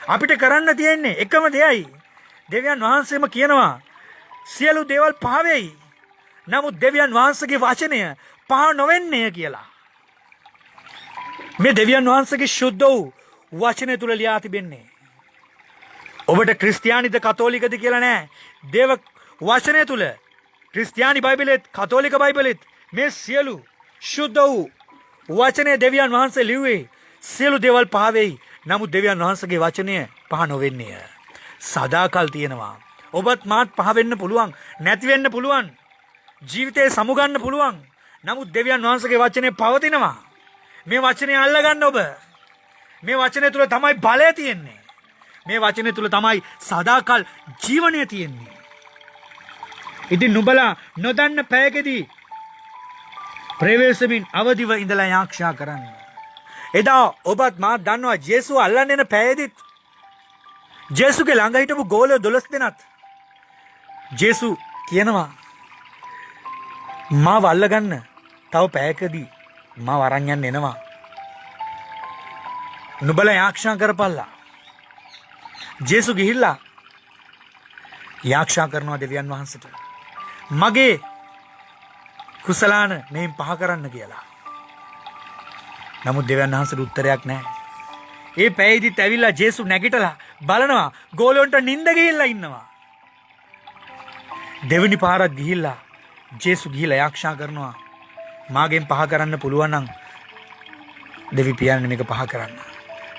අපිට කරන්න තියෙන්නේ එකම දෙයයි. දෙවියන් වහන්සේම කියනවා සියලු දේවල් පහ වෙයි. නමුත් දෙවියන් වහන්සේගේ වචනය පහ නොවෙන්නේ කියලා. මේ දෙවියන් වහන්සේගේ ශුද්ධ වූ වචනය තුල ලියා තිබෙන්නේ. ඔබට ක්‍රිස්තියානිද කතෝලිකද කියලා නෑ. දේව වචනය තුල ක්‍රිස්තියානි බයිබලෙත් කතෝලික බයිබලෙත් මේ සියලු ශුද්ධ වූ වචනය දෙවියන් වහන්සේ ලිව්වේ සියලු දේවල් පහ වෙයි. නමුත් දෙවියන් වහන්සේගේ වචනය පහ නොවෙන්නේ. සදාකල් තියෙනවා. ඔබත් මාත් පහ වෙන්න පුළුවන්, නැති වෙන්න පුළුවන්. ජීවිතේ සමුගන්න පුළුවන්. නමුත් දෙවියන් වහන්සේගේ වචනේ පවතිනවා. මේ වචනේ අල්ලගන්න ඔබ. මේ වචනේ තුල තමයි බලය තියෙන්නේ. මේ වචනේ තුල තමයි සදාකල් ජීවනය තියෙන්නේ. ඉතින් නුඹලා නොදන්න පැයකදී ප්‍රවේශමින් අවදිව ඉඳලා යාක්ෂා කරන්න. එදා ඔබත් මාත් දන්නවා ජේසුව අල්ලන්න එන පැයදිත් ජේසුගේ ළඟ හිටපු ගෝලයෝ 12 දෙනාත් ජේසු කියනවා මාව අල්ලගන්න තව පැයකදී මාව අරන් යන්න එනවා. නුඹලා යාක්ෂා කරපල්ලා. ජේසු ගිහිල්ලා යාක්ෂා කරනවා දෙවියන් වහන්සේට. මගේ කුසලාන මෙයින් පහ කරන්න කියලා. නමුත් දෙවියන් වහන්සේට උත්තරයක් නැහැ. ඒ පැයදිත් ඇවිල්ලා ජේසු නැගිටලා බලනවා ගෝලොන්ට නිින්ද ගිහිල්ලා ඉන්නවා. දෙවෙනි පාරක් ගිහිල්ලා ජේසු ගිහිල්ලා යාක්ෂා කරනවා මාගෙන් පහ කරන්න පුළුවන් නම් දෙවි පියාණන් මේක පහ කරන්න.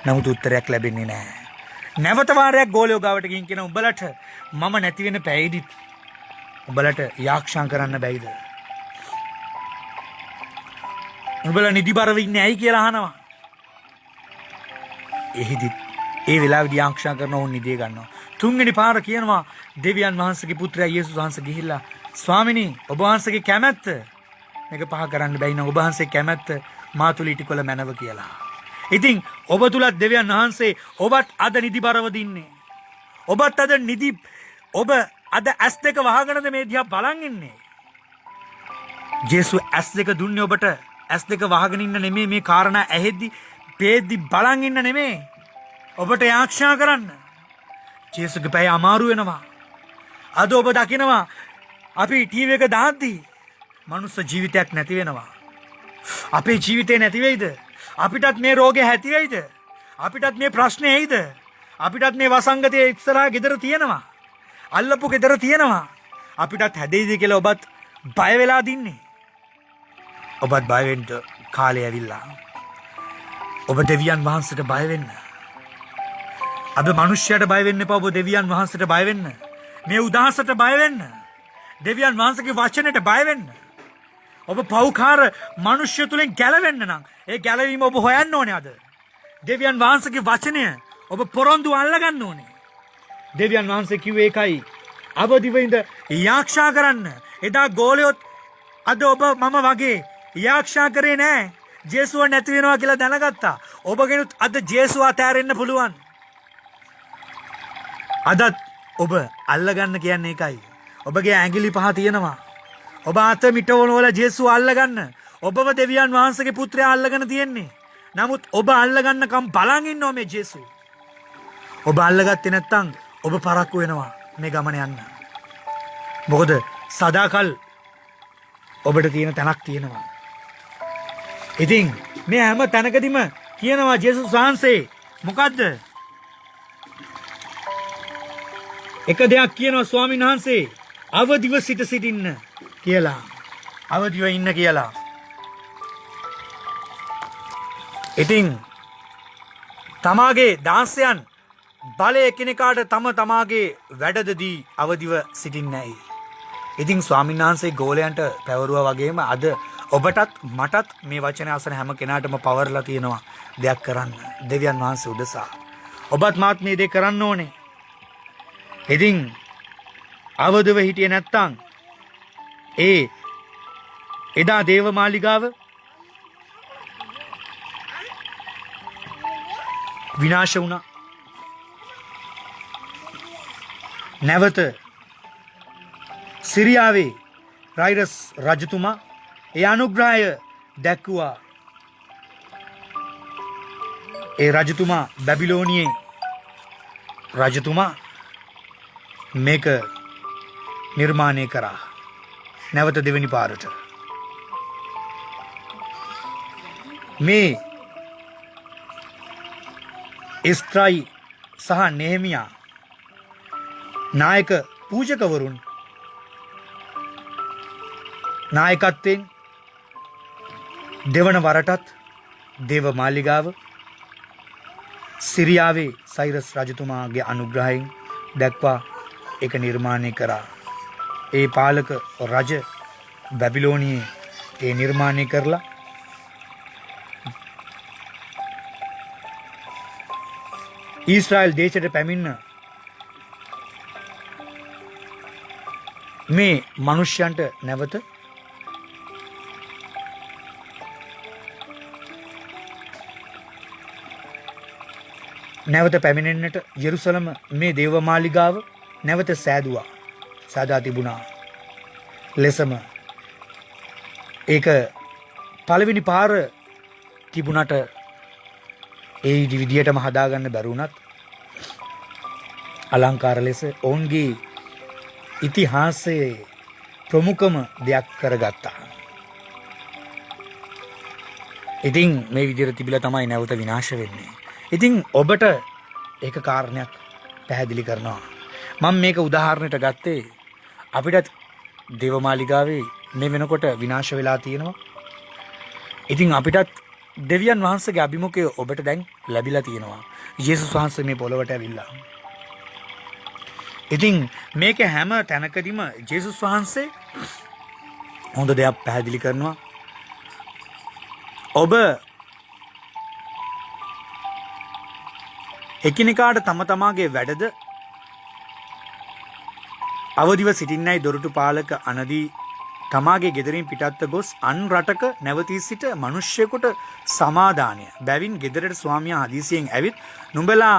නමුත් උත්තරයක් ලැබෙන්නේ නැහැ. නැවත වාරයක් ගෝලයෝ ගාවට ගිහින් කියන උඹලට මම නැති වෙන පැයදිත් උඹලට යාක්ෂා කරන්න බැයිද? උඹලා නිදිබරව ඉන්නේ ඇයි කියලා අහනවා. එහිදිත් ඒ වෙලාවේදී යාක්ෂා කරන ඕන් නිදිය ගන්නවා. තුන්වෙනි පාර කියනවා දෙවියන් වහන්සේගේ පුත්‍රයා යේසුස් වහන්සේ ගිහිල්ලා ස්වාමිනී ඔබ වහන්සේගේ කැමැත්ත මේක පහ කරන්න බැයි නම් ඔබ වහන්සේ කැමැත්ත මා තුල ඉටිකොල මැනව කියලා. ඉතින් ඔබ තුලත් දෙවියන් වහන්සේ ඔබත් අද නිදිබරව දින්නේ. ඔබත් අද ඔබ අද ඇස් දෙක වහගෙනද මේ දිහා බලන් ඉන්නේ. ජේසු ඇස් දෙක දුන්නේ ඔබට ඇස් දෙක වහගෙන ඉන්න නෙමෙයි මේ කාරණා ඇහෙද්දි පේද්දි බලන් ඉන්න නෙමෙයි. ඔබට යාක්ෂා කරන්න. ජේසුගේ පැය අමාරු වෙනවා. අද ඔබ දකිනවා අපි ටීවී එක දාද්දී මනුස්ස ජීවිතයක් නැති වෙනවා. අපේ ජීවිතේ නැති වෙයිද? අපිටත් මේ රෝගේ ඇති වෙයිද? අපිටත් මේ ප්‍රශ්නේ එයිද? අපිටත් මේ වසංගතයේ ඉස්සරහා ගෙදර තියෙනවා. අල්ලපු ගෙදර තියෙනවා. අපිටත් හැදෙයිද කියලා ඔබත් බය වෙලා දින්නේ. ඔබත් බය වෙන්න කාලය ඇවිල්ලා. ඔබ දෙවියන් වහන්සේට බය වෙන්න. අද මිනිස්සුන්ට බය වෙන්න එපා. ඔබ දෙවියන් වහන්සේට බය වෙන්න. මේ උදාහසට බය වෙන්න. දෙවියන් වහන්සේගේ වචනයට බය වෙන්න. ඔබ පෞකාර මිනිස්සු තුලින් ගැලවෙන්න නම් ඒ ගැලවීම ඔබ හොයන්න ඕනේ අද. දෙවියන් වහන්සේගේ වචනය ඔබ පොරොන්දු අල්ලගන්න ඕනේ. දෙවියන් වහන්සේ කිව්වේ ඒකයි. අවදිව ඉඳ යාක්ෂා කරන්න. එදා ගෝලියොත් අද ඔබ මම වගේ යාක්ෂා කරේ නැහැ. ජේසුව නැති වෙනවා කියලා දැනගත්තා. ඔබගෙනුත් අද ජේසුව අතෑරෙන්න පුළුවන්. අදත් ඔබ අල්ලගන්න කියන්නේ ඒකයි. ඔබගේ ඇඟිලි පහ තියෙනවා. ඔබ අත මිටවන වල ජේසුව අල්ලගන්න. ඔබව දෙවියන් වහන්සේගේ පුත්‍රයා අල්ලගෙන තියෙන්නේ. නමුත් ඔබ අල්ලගන්නකම් බලන් ඉන්නවා මේ ජේසුව. ඔබ අල්ලගත්තේ නැත්නම් ඔබ පරක්කු වෙනවා මේ ගමන යන්න. මොකද සදාකල් ඔබට තියෙන තැනක් තියෙනවා. ඉතින් මේ හැම තැනකදීම කියනවා ජේසුස් වහන්සේ මොකද්ද? එක දෙයක් කියනවා ස්වාමීන් වහන්සේ අවදිව සිටින්න කියලා. අවදිව ඉන්න කියලා. ඉතින් තමාගේ දාසයන් බලය එකිනෙකාට තමාගේ වැඩදදී අවදිව සිටින්නේ නැහැ. ඉතින් ස්වාමීන් වහන්සේ ගෝලයන්ට පැවරුවා වගේම අද ඔබටත් මටත් මේ වචන අසන හැම කෙනාටම පවර්ලා තියෙනවා දෙයක් කරන්න. දෙවියන් වහන්සේ උදෙසා. ඔබත් මාත් මේ දේ කරන්න ඕනේ. ඉතින් අවදිව හිටියේ නැත්තම් එදා දේව මාලිගාව විනාශ වුණා. නැවත සිරියාවේ රයිරස් රජතුමා ඒ අනුග්‍රහය දැක්වුවා. ඒ රජතුමා බැබිලෝනියේ රජතුමා මේක නිර්මාණය කරා. නැවත දෙවෙනි පාරට මේ එස්ත්‍රායි සහ නෙහෙමියා නායක පූජකවරුන් නායකත්වයෙන් දෙවන වරටත් දේව මාලිගාව සිරියාවේ සයිරස් රජතුමාගේ අනුග්‍රහයෙන් දැක්වා ඒක නිර්මාණය කරා. ඒ පාලක රජ බැබිලෝනියේ ඒ නිර්මාණය කරලා ඊශ්‍රායල් දේශයට පැමිණ මේ මිනිස්යන්ට නැවත පැමිණෙන්නට යෙරුසලම මේ දේවමාලිගාව නැවත සාදා තිබුණා. ලෙසම ඒක පළවෙනි පාර තිබුණට ඒ විදියටම හදාගන්න බැරුණත් අලංකාර ලෙස ඔවුන්ගේ ඉතිහාසයේ ප්‍රමුඛම දෙයක් කරගත්තා. ඉතින් මේ විදිහට තිබිලා තමයි නැවත විනාශ වෙන්නේ. ඉතින් ඔබට ඒක කාරණයක් පැහැදිලි කරනවා. මම මේක උදාහරණයට ගත්තේ අපිටත් දේවමාලිගාවේ මේ වෙනකොට විනාශ වෙලා තියෙනවා. ඉතින් අපිටත් දෙවියන් වහන්සේගේ අභිමුඛය ඔබට දැන් ලැබිලා තියෙනවා. යේසුස් වහන්සේ මේ පොළොවට ඇවිල්ලා. ඉතින් මේක හැම තැනකදීම යේසුස් වහන්සේ හොඳ දෙයක් පැහැදිලි කරනවා. ඔබ එකිනෙකාට තම තමාගේ වැඩද අවදිව සිටින්නයි දොරටු පාලක අනදී තමාගේ ගෙදරින් පිටත්ව ගොස් අන් රටක නැවතී සිට මිනිස්සෙකුට සමාදානය බැවින් ගෙදරට ස්වාමියා හදිසියෙන් ඇවිත් නුඹලා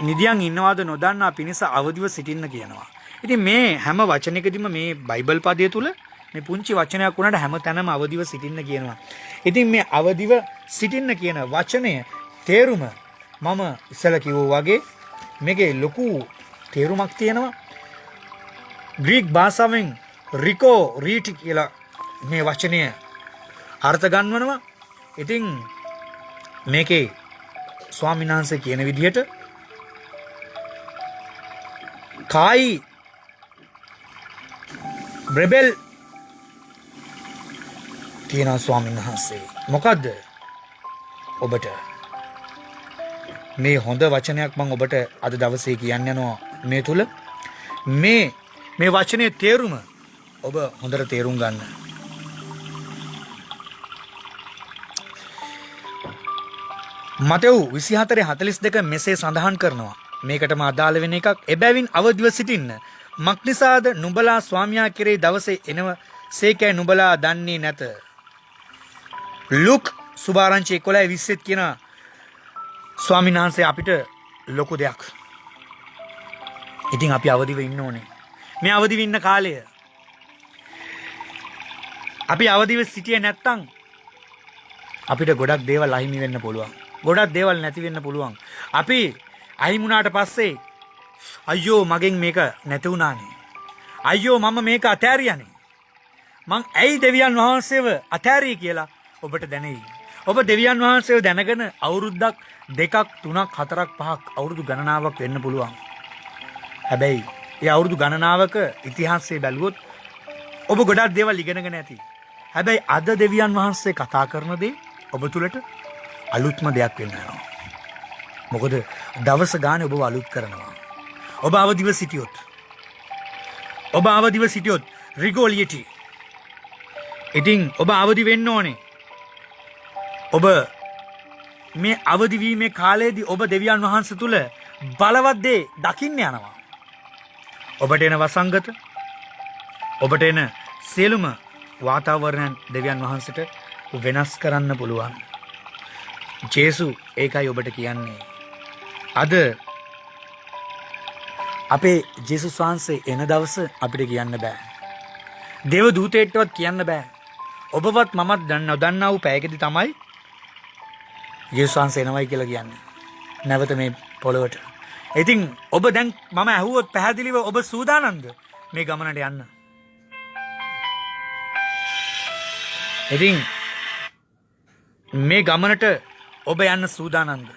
නිදියන් ඉන්නවාද නොදන්නා පිණිස අවදිව සිටින්න කියනවා. ඉතින් මේ හැම වචනයකදීම මේ බයිබල් පදය තුල මේ පුංචි වචනයක් වුණාට හැම තැනම අවදිව සිටින්න කියනවා. ඉතින් මේ අවදිව සිටින්න කියන වචනය තේරුම මම ඉස්සලා කිව්වා වගේ මේකේ ලොකු තේරුමක් තියෙනවා. ග්‍රීක භාෂාවෙන් රිකෝ රීටි කියලා මේ වචනය අර්ථ ගන්වනවා. ඉතින් මේකේ ස්වාමීන් වහන්සේ කියන විදිහට කායි බ්‍රෙබෙල් කියන ස්වාමීන් වහන්සේ මොකද්ද ඔබට මේ හොඳ වචනයක් මම ඔබට අද දවසේ කියන්න යනවා. මේ තුල මේ වචනේ තේරුම ඔබ හොඳට තේරුම් ගන්න. මතෙව් 24:42 මෙසේ සඳහන් කරනවා. මේකටම අදාළ වෙන එකක්. එබැවින් අවදිව සිටින්න. මක්නිසාද නුඹලා ස්වාමියා කෙරෙහි දවසේ එනව සේකෑ නුඹලා දන්නේ නැත. ලුක් සුභාරංචි 11:20 කියන ස්වාමීන් වහන්සේ අපිට ලොකු දෙයක්. ඉතින් අපි අවදිව ඉන්න ඕනේ. මේ අවදිව ඉන්න කාලය අපි අවදිව සිටියේ නැත්තම් අපිට ගොඩක් දේවල් අහිමි වෙන්න පුළුවන්. ගොඩක් දේවල් නැති වෙන්න පුළුවන්. අපි අහිමුණාට පස්සේ අයියෝ මගෙන් මේක නැති වුණානේ. අයියෝ මම මේක අතෑරියානේ. මං ඇයි දෙවියන් වහන්සේව අතෑරියේ කියලා ඔබට දැනෙයි. ඔබ දෙවියන් වහන්සේව දැනගෙන අවුරුද්දක් 2ක් 3ක් 4ක් 5ක් අවුරුදු ගණනාවක් වෙන්න පුළුවන්. හැබැයි ඒ අවුරුදු ගණනාවක ඉතිහාසය බැලුවොත් ඔබ ගොඩක් දේවල් ඉගෙනගෙන ඇති. හැබැයි අද දෙවියන් වහන්සේ කතා කරන දේ ඔබ තුලට අලුත්ම දෙයක් වෙන්න යනවා. මොකද දවස ගානේ ඔබව අලුත් කරනවා. ඔබ අවදිව සිටියොත් රිගෝලියටි. ඉතින් ඔබ අවදි වෙන්න ඕනේ. ඔබ මේ අවදි වීමේ කාලයේදී ඔබ දෙවියන් වහන්සේ තුල බලවත් දේ දකින්න යනවා. ඔබට එන වසංගත, ඔබට එන සියලුම වාතාවරණයන් දෙවියන් වහන්සේට වෙනස් කරන්න පුළුවන්. ජේසු ඒකයි ඔබට කියන්නේ. අද අපේ ජේසුස් වහන්සේ එන දවස අපිට කියන්න බෑ. දේව දූතයෙක්ටවත් කියන්න බෑ. ඔබවත් මමත් නොදන්නා වූ පැයකදී තමයි ජේසුස් වහන්සේ එනවයි කියලා කියන්නේ. නැවත මේ පොළොවට. ඉතින් ඔබ දැන් මම ඇහුවොත් පැහැදිලිව ඔබ සූදානම්ද මේ ගමනට යන්න? ඉතින් මේ ගමනට ඔබ යන්න සූදානම්ද?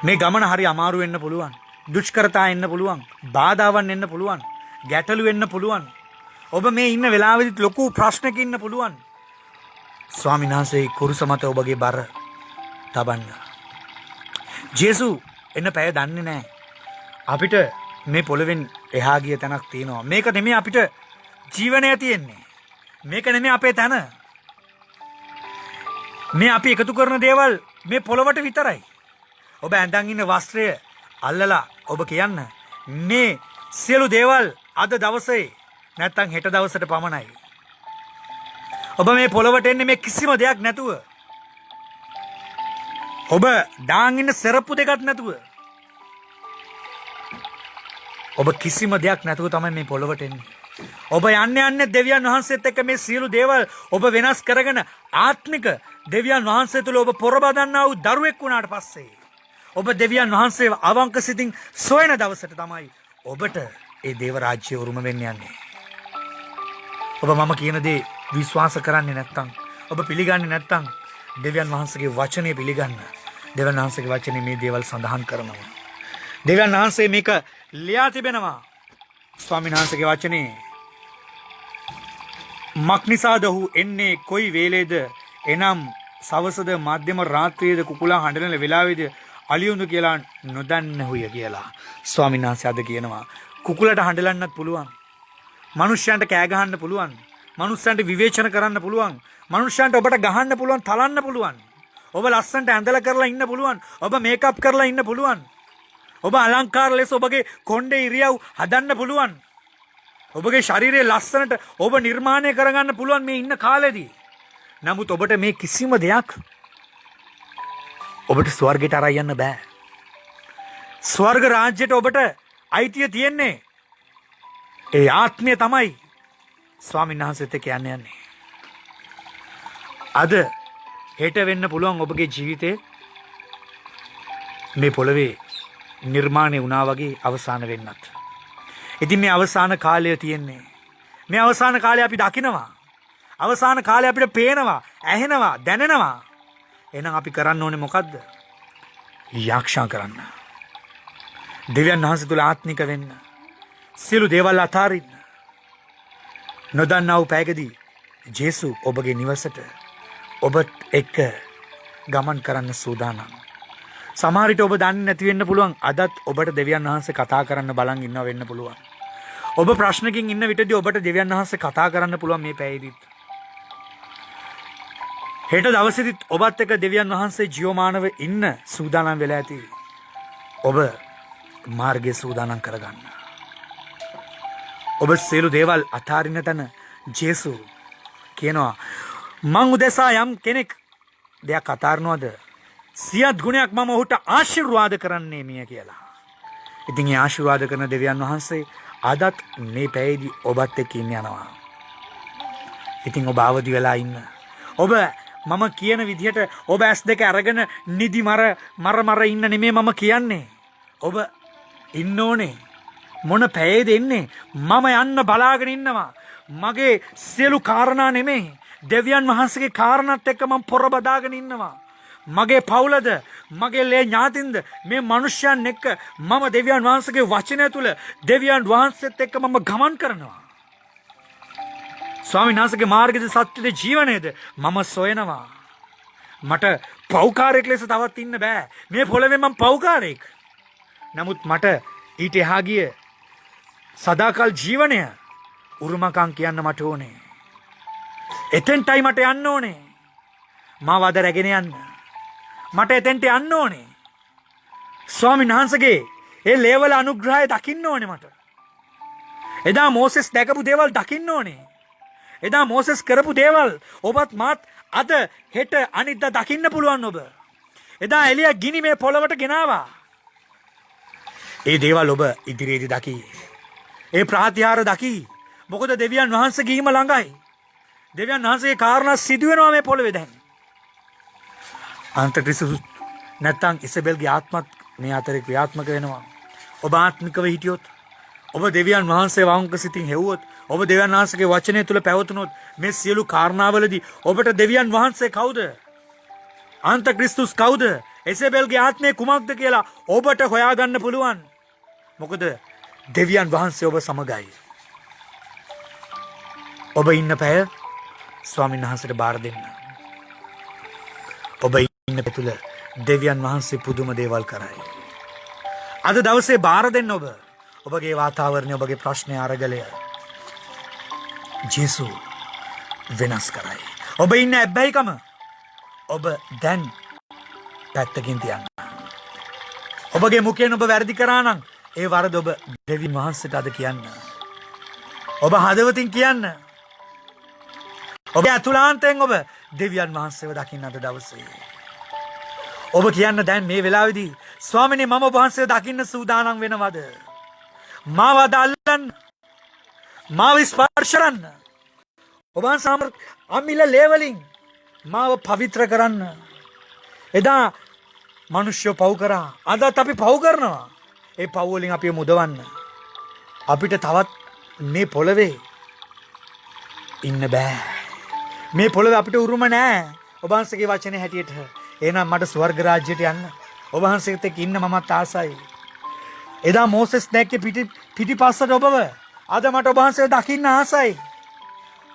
මේ ගමන හරි අමාරු වෙන්න පුළුවන්. දුෂ්කරතා එන්න පුළුවන්. බාධාවන් එන්න පුළුවන්. ගැටලු වෙන්න පුළුවන්. ඔබ මේ ඉන්න වෙලාවෙදිත් ලොකු ප්‍රශ්නක ඉන්න පුළුවන්. ස්වාමීන් වහන්සේ කුරුස මත ඔබගේ බර තබන්න. ජේසු එන්න පැය දන්නේ නැහැ. අපිට මේ පොළවෙන් එහා ගිය තැනක් තියෙනවා. මේක නෙමෙයි අපිට ජීවනය තියෙන්නේ. මේක නෙමෙයි අපේ තැන. මේ අපි එකතු කරන දේවල් මේ පොළවට විතරයි. ඔබ ඇඳන් ඉන්න වස්ත්‍රය අල්ලලා ඔබ කියන්න මේ සියලු දේවල් අද දවසේ නැත්තම් හෙට දවසට පමණයි. ඔබ මේ පොළවට එන්නේ මේ කිසිම දෙයක් නැතුව. ඔබ දාන් ඉන්න සරප්පු දෙකක් නැතුව. ඔබ කිසිම දෙයක් නැතුව තමයි මේ පොළවට එන්නේ. ඔබ යන්නේ දෙවියන් වහන්සේත් එක්ක මේ සියලු දේවල් ඔබ වෙනස් කරගෙන ආත්මික දෙවියන් වහන්සේ තුළ ඔබ පොරබදන්නා වූ දරුවෙක් වුණාට පස්සේ ඔබ දෙවියන් වහන්සේ අවංක සිතින් සොයන දවසට තමයි ඔබට ඒ දේව රාජ්‍ය උරුම වෙන්න යන්නේ. ඔබ මම කියන දේ විශ්වාස කරන්නේ නැත්නම් ඔබ පිළිගන්නේ නැත්නම් දෙවියන් වහන්සේගේ වචනය පිළිගන්න. දෙවියන් වහන්සේගේ වචනේ මේ දේවල් සඳහන් කරනවා. දෙවියන් වහන්සේ මේක ලියා තිබෙනවා. ස්වාමීන් වහන්සේගේ වචනේ මක්නිසාද ඔහු එන්නේ කොයි වේලේද එනම් සවසද මධ්‍යම රාත්‍රියේද කුකුලා හඬන වෙලාවේද අලියුඳු කියලා නොදන්නහුය කියලා. ස්වාමීන් වහන්සේ අද කියනවා කුකුලට හඬලන්නත් පුළුවන්. මනුෂ්‍යයන්ට කෑ ගහන්න පුළුවන්. මනුෂ්‍යයන්ට විවේචන කරන්න පුළුවන්. මනුෂ්‍යයන්ට ඔබට ගහන්න පුළුවන්, තලන්න පුළුවන්. ඔබ ලස්සනට ඇඳලා කරලා ඉන්න පුළුවන්. ඔබ මේකප් කරලා ඉන්න පුළුවන්. ඔබ අලංකාර ලෙස ඔබගේ කොණ්ඩේ ඉරියව් හදන්න පුළුවන්. ඔබගේ ශරීරය ලස්සනට ඔබ නිර්මාණය කරගන්න පුළුවන් මේ ඉන්න කාලෙදී. නමුත් ඔබට මේ කිසිම දෙයක් ඔබට ස්වර්ගයට අරන් යන්න බෑ. ස්වර්ග රාජ්‍යයට ඔබට අයිතිය තියෙන්නේ. ඒ ආත්මය තමයි ස්වාමීන් වහන්සේත් එක්ක යන්නේ. අද හෙට වෙන්න පුළුවන් ඔබගේ ජීවිතේ මේ පොළවේ නිර්මාණය වුණා වගේ අවසාන වෙන්නත්. ඉතින් මේ අවසාන කාලය තියෙන්නේ. මේ අවසාන කාලය අපි දකිනවා. අවසාන කාලය අපිට පේනවා, ඇහෙනවා, දැනෙනවා. එහෙනම් අපි කරන්න ඕනේ මොකද්ද? යක්ෂා කරන්න. දෙවියන් වහන්සේ තුල ආත්මික වෙන්න. සියලු දේවල් අතාරින්න. නොදන්නා වූ පැයකදී ජේසු ඔබගේ නිවසට ඔබත් එක්ක ගමන් කරන්න සූදානම්. සමහර විට ඔබ දන්නේ නැති වෙන්න පුළුවන් අදත් ඔබට දෙවියන් වහන්සේ කතා කරන්න බලන් ඉන්නව වෙන්න පුළුවන්. ඔබ ප්‍රශ්නකින් ඉන්න විටදී ඔබට දෙවියන් වහන්සේ කතා කරන්න පුළුවන් මේ පැයේදීත්. හෙට දවසේදීත් ඔබත් එක්ක දෙවියන් වහන්සේ ජීවමානව ඉන්න සූදානම් වෙලා ඇති. ඔබ මාර්ගය සූදානම් කරගන්න. ඔබ සියලු දේවල් අතාරින්න තැන ජේසු කියනවා මං උදෙසා යම් කෙනෙක් දෙයක් අතාරනවද සියත් ගුණයක් මම ඔහුට ආශිර්වාද කරන්නේ මිය කියලා. ඉතින් ඒ ආශිර්වාද කරන දෙවියන් වහන්සේ අදත් මේ පැයේදී ඔබත් එක්ක ඉන්න යනවා. ඉතින් ඔබ අවදි වෙලා ඉන්න. ඔබ මම කියන විදිහට ඔබ ඇස් දෙක අරගෙන නිදි මර ඉන්න නෙමෙයි මම කියන්නේ. ඔබ ඉන්න ඕනේ. මොන පැයේද එන්නේ? මම යන්න බලාගෙන ඉන්නවා. මගේ සියලු කාරණා නෙමෙයි. දෙවියන් වහන්සේගේ කාරණාත් එක්ක මම පොර බදාගෙන ඉන්නවා. මගේ පවුලද මගේ ලේ ඥාතින්ද මේ මිනිස්යන් එක්ක මම දෙවියන් වහන්සේගේ වචනය තුල දෙවියන් වහන්සේත් එක්ක මම ගමන් කරනවා. ස්වාමීන් වහන්සේගේ මාර්ගයේද සත්‍යද ජීවනයේද මම සොයනවා. මට පෞකාරයෙක් ලෙස තවත් ඉන්න බෑ. මේ පොළවේ මම පෞකාරයෙක්. නමුත් මට ඊට එහා ගිය සදාකල් ජීවනය උරුමකම් කියන්න මට ඕනේ. එතෙන්ටයි මට යන්න ඕනේ. මාව අද රැගෙන යන්න. මට එතෙන්ට යන්න ඕනේ. ස්වාමීන් වහන්සේගේ ඒ ලේවල අනුග්‍රහය දකින්න ඕනේ මට. එදා මෝසෙස් දැකපු දේවල් දකින්න ඕනේ. එදා මෝසෙස් කරපු දේවල් ඔබත් මාත් අද හෙට අනිද්දා දකින්න පුළුවන් ඔබ. එදා එලියා ගිනි මේ පොළවට ගෙනාවා. ඒ දේවල් ඔබ ඉදිරියේදී දකි. ඒ ප්‍රාතිහාර දකි. මොකද දෙවියන් වහන්සේ ගිහිම ළඟයි. දෙවියන් වහන්සේගේ කාරණා සිදු වෙනවා මේ පොළවේ දැන්. අන්තක්‍රිස්තුස් නැත්තම් ඉසබෙල්ගේ ආත්මත් මේ අතරේ ක්‍රියාත්මක වෙනවා. ඔබ ආත්මිකව හිටියොත්, ඔබ දෙවියන් වහන්සේ වංක සිතින් හෙව්වොත්, ඔබ දෙවියන් වහන්සේගේ වචනය තුල පැවතුනොත් මේ සියලු කාරණාවලදී ඔබට දෙවියන් වහන්සේ කවුද? අන්තක්‍රිස්තුස් කවුද? ඉසබෙල්ගේ ආත්මය කුමක්ද කියලා ඔබට හොයාගන්න පුළුවන්. මොකද දෙවියන් වහන්සේ ඔබ සමගයි. ඔබ ඉන්න පැය ස්වාමීන් වහන්සේට බාර දෙන්න. ඔබ ඉන්න පැය තුල දෙවියන් වහන්සේ පුදුම දේවල් කරයි. අද දවසේ බාර දෙන්න ඔබ. ඔබගේ වාතාවරණය, ඔබගේ ප්‍රශ්න අරගලය ජේසු වෙනස් කරයි. ඔබ ඉන්න ඇබ්බැහිකම ඔබ දැන් පැත්තකින් තියන්න. ඔබගේ මුඛයෙන් ඔබ වැරදි කරා නම් ඒ වරද ඔබ දෙවියන් වහන්සේට අද කියන්න. ඔබ හදවතින් කියන්න. ඔබ අතුලාන්තයෙන් ඔබ දෙවියන් වහන්සේව දකින්න අද දවසේ. ඔබ කියන්න දැන් මේ වෙලාවේදී ස්වාමිනේ මම ඔබ වහන්සේව දකින්න සූදානම් වෙනවද? මාව අල්ලන්න. මාව ස්පර්ශ කරන්න. ඔබ වහන්සේ අමිල ලේවලින් මාව පවිත්‍ර කරන්න. එදා මිනිස්සු පව් කරා. අදත් අපි පව් කරනවා. ඒ පව් වලින් අපි මුදවන්න. අපිට තවත් මේ පොළවේ ඉන්න බෑ. මේ පොළවේ අපිට උරුම නෑ. ඔබ වහන්සේගේ වචනේ හැටියට. එහෙනම් මට ස්වර්ග රාජ්‍යයට යන්න. ඔබ වහන්සේත් එක්ක ඉන්න මමත් ආසයි. එදා මෝසෙස් දැක්කේ පිටිපස්සට ඔබව. අද මට ඔබ වහන්සේව දකින්න ආසයි.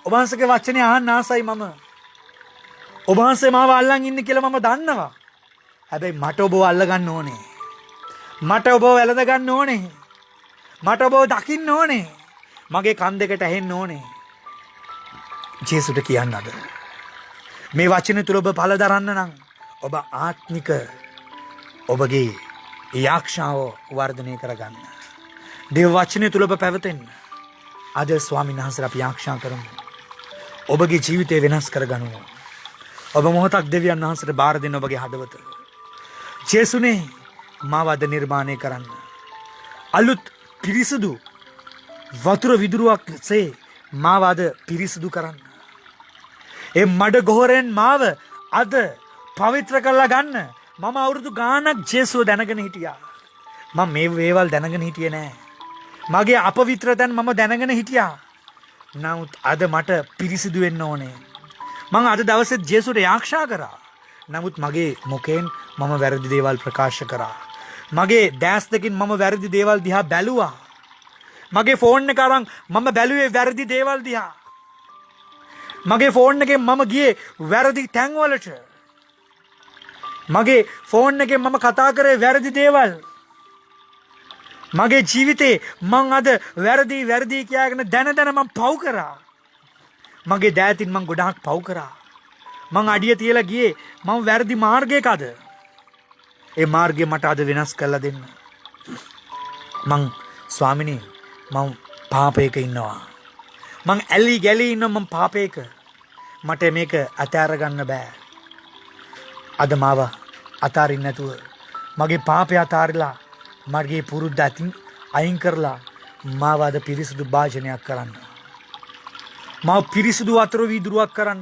ඔබ වහන්සේගේ වචනේ අහන්න ආසයි මම. ඔබ වහන්සේ මාව අල්ලන් ඉන්නේ කියලා මම දන්නවා. හැබැයි මට ඔබව අල්ල ගන්න ඕනේ. මට ඔබව වැළඳ ගන්න ඕනේ. මට ඔබව දකින්න ඕනේ. මගේ කන් දෙකට ඇහෙන්න ඕනේ. ජේසුට කියන්න අද. මේ වචන තුල ඔබ පළ දරන්න නම් ඔබ ආත්මික ඔබගේ යාක්ෂාව වර්ධනය කරගන්න. දේව වචනය තුල ඔබ පැවතෙන්න. අද ස්වාමීන් වහන්සේලා අපි යාක්ෂා කරමු. ඔබගේ ජීවිතය වෙනස් කරගනු. ඔබ මොහොතක් දෙවියන් වහන්සේට බාර දෙන්න ඔබගේ හදවත. ජේසුනේ මාව අද නිර්මාණය කරන්න. අලුත් පිරිසුදු වතුර විදුරුවක්සේ මාව අද පිරිසුදු කරන්න. ඒ මඩ ගොහරෙන් මාව අද පවිත්‍ර කරලා ගන්න. මම අවුරුදු ගාණක් ජේසුව දැනගෙන හිටියා. මම මේ වේවල් දැනගෙන හිටියේ නෑ. මගේ අපවිත්‍ර තැන් මම දැනගෙන හිටියා. නමුත් අද මට පිරිසිදු වෙන්න ඕනේ. මම අද දවසේ ජේසුට යාක්ෂා කරා. නමුත් මගේ මුඛයෙන් මම වැරදි දේවල් ප්‍රකාශ කරා. මගේ දැස් දෙකින් මම වැරදි දේවල් දිහා බැලුවා. මගේ ෆෝන් එක අරන් මම බැලුවේ වැරදි දේවල් දිහා. මගේ ෆෝන් එකෙන් මම ගියේ වැරදි තැන් වලට. මගේ ෆෝන් එකෙන් මම කතා කරේ වැරදි දේවල්. මගේ ජීවිතේ මං අද වැරදි කියාගෙන දැන මං පව් කරා. මගේ දෑතින් මං ගොඩාක් පව් කරා. මං අඩිය තියලා ගියේ මම වැරදි මාර්ගයකද. ඒ මාර්ගය මට අද වෙනස් කරලා දෙන්න. මං ස්වාමිනේ මං පාපයක ඉන්නවා. මං ඇලි ගැලී ඉන්නවා මං පාපයක. මට මේක අතෑර ගන්න බෑ. අද මාව අතාරින්න නැතුව මගේ පාපය අතාරිලා මගේ පුරුද්ද අයින් කරලා මාව අද පිරිසුදු භාජනයක් කරන්න. මාව පිරිසුදු වතුර වීදුරුවක් කරන්න.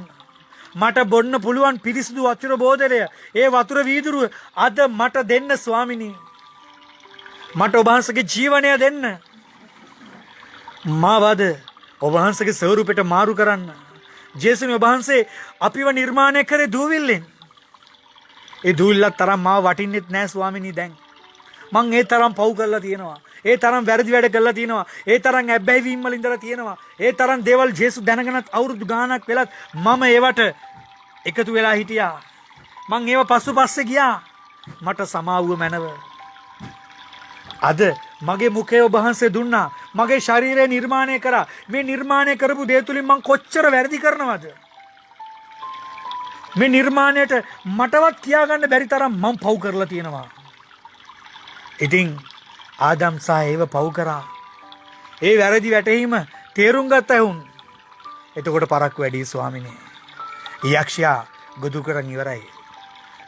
මට බොන්න පුළුවන් පිරිසුදු වතුර බෝතලය. ඒ වතුර වීදුරුව අද මට දෙන්න ස්වාමිනී. මට ඔබ වහන්සේගේ ජීවනය දෙන්න. මාව අද ඔබ වහන්සේගේ ස්වරූපයට මාරු කරන්න. ජේසුනේ ඔබ වහන්සේ අපිව නිර්මාණය කරේ දූවිල්ලෙන්. ඒ දූවිල්ලත් තරම් මාව වටින්නෙත් නෑ ස්වාමිනී දැන්. මං ඒ තරම් පව් කරලා තියෙනවා. ඒ තරම් වැරදි වැඩ කරලා තියෙනවා. ඒ තරම් ඇබ්බැහි වීම වල ඉඳලා තියෙනවා. ඒ තරම් දේවල් ජේසු දැනගෙනත් අවුරුදු ගාණක් වෙලත් මම ඒවට එකතු වෙලා හිටියා. මං ඒව පස්සේ ගියා. මට සමාවුව මැනව. අද මගේ මුඛය ඔබ වහන්සේ දුන්නා. මගේ ශරීරය නිර්මාණය කරා. මේ නිර්මාණය කරපු දේ තුලින් මං කොච්චර වැරදි කරනවද? මේ නිර්මාණයට මටවත් කියාගන්න බැරි තරම් මං පව් කරලා තියෙනවා. ඉතින් ආදම් සහ ඒව පව් කරා. ඒ වැරදි වැටහීම තේරුම් ගත්ත වුන්. එතකොට පරක්කු වැඩි ස්වාමිනේ. යක්ෂයා ගොදු කරන් ඉවරයි.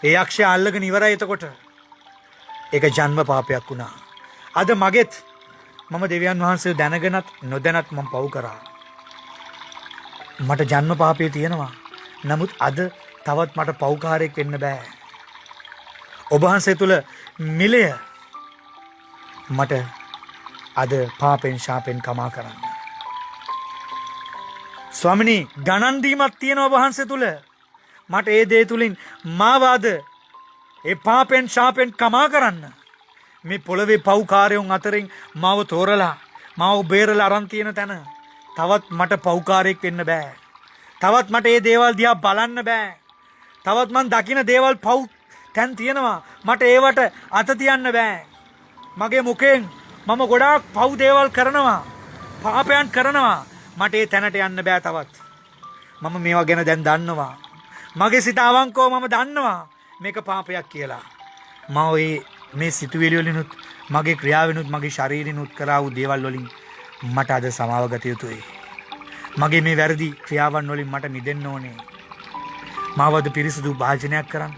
ඒ යක්ෂයා අල්ලගෙන ඉවරයි එතකොට. ඒක ජන්ම පාපයක් වුණා. අද මගෙත් මම දෙවියන් වහන්සේ දැනගෙනත් නොදැනත් මම පව් කරා. මට ජන්ම පාපය තියෙනවා. නමුත් අද තවත් මට පව්කාරයෙක් වෙන්න බෑ. ඔබ වහන්සේ තුල මිලය මට අද පාපෙන් ශාපෙන් කමා කරන්න. ස්වාමිනී ගණන් දීමක් තියෙනවා ඔබ වහන්සේ තුල. මට ඒ දේ තුලින් මාව අද ඒ පාපෙන් ශාපෙන් කමා කරන්න. මේ පොළවේ පව්කාරයන් අතරින් මාව තෝරලා මාව බේරලා අරන් තියෙන තැන තවත් මට පෞකාරයෙක් වෙන්න බෑ. තවත් මට මේ දේවල් දිහා බලන්න බෑ. තවත් මං දකින දේවල් පව් තැන් තියෙනවා. මට ඒවට අත තියන්න බෑ. මගේ මුකෙන් මම ගොඩාක් පව් දේවල් කරනවා. පාපයන් කරනවා. මට ඒ තැනට යන්න බෑ තවත්. මම මේවා ගැන දැන් දන්නවා. මගේ සිත අවංකව මම දන්නවා මේක පාපයක් කියලා. මම මේ සිතුවිලි වලිනුත් මගේ ක්‍රියාවෙනුත් මගේ ශරීරිනුත් කරා වූ දේවල් වලින් මට අද සමාව ගත යුතුයි. මගේ මේ වැරදි ක්‍රියාවන් වලින් මට මිදෙන්න ඕනේ. මාව අද පිරිසිදු භාජනයක් කරන්න.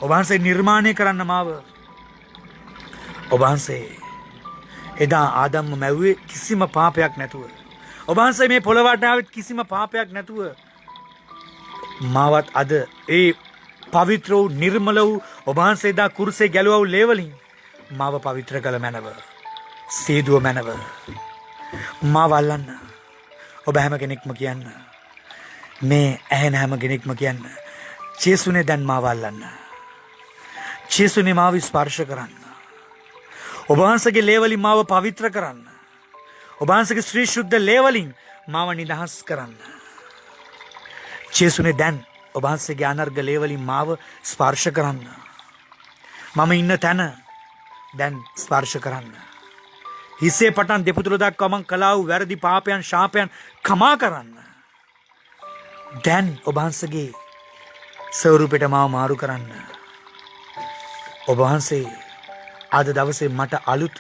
ඔබ වහන්සේ නිර්මාණය කරන්න මාව. ඔබ වහන්සේ එදා ආදම්ම මැව්වේ කිසිම පාපයක් නැතුව. ඔබ වහන්සේ මේ පොළවට ආවෙත් කිසිම පාපයක් නැතුව. මාවත් අද ඒ පවිත්‍ර වූ නිර්මල වූ ඔබ වහන්සේ එදා කුරුසේ ගැලුවා වූ ලේ වලින් මාව පවිත්‍ර කළ මැනව. සේදුව මැනව. මාව අල්ලන්න. ඔබ හැම කෙනෙක්ම කියන්න. මේ ඇහෙන හැම කෙනෙක්ම කියන්න. ජේසුනේ දැන් මාව අල්ලන්න. ජේසුනේ මාව ස්පර්ශ කරන්න. ඔබ වහන්සේගේ ලේ වලින් මාව පවිත්‍ර කරන්න. ඔබ වහන්සේගේ ශ්‍රී ශුද්ධ ලේ වලින් මාව නිදහස් කරන්න. ජේසුනේ දැන් ඔබ වහන්සේගේ අනර්ග ලේ වලින් මාව ස්පර්ශ කරන්න. මම ඉන්න තැන දැන් ස්පර්ශ කරන්න. හිසේ පටන් දෙපතුල දක්වා මං කළා වූ වැරදි පාපයන් ශාපයන් කමා කරන්න. දැන් ඔබ වහන්සේගේ ස්වරූපයට මාව මාරු කරන්න. ඔබ වහන්සේ අද දවසේ මට අලුත්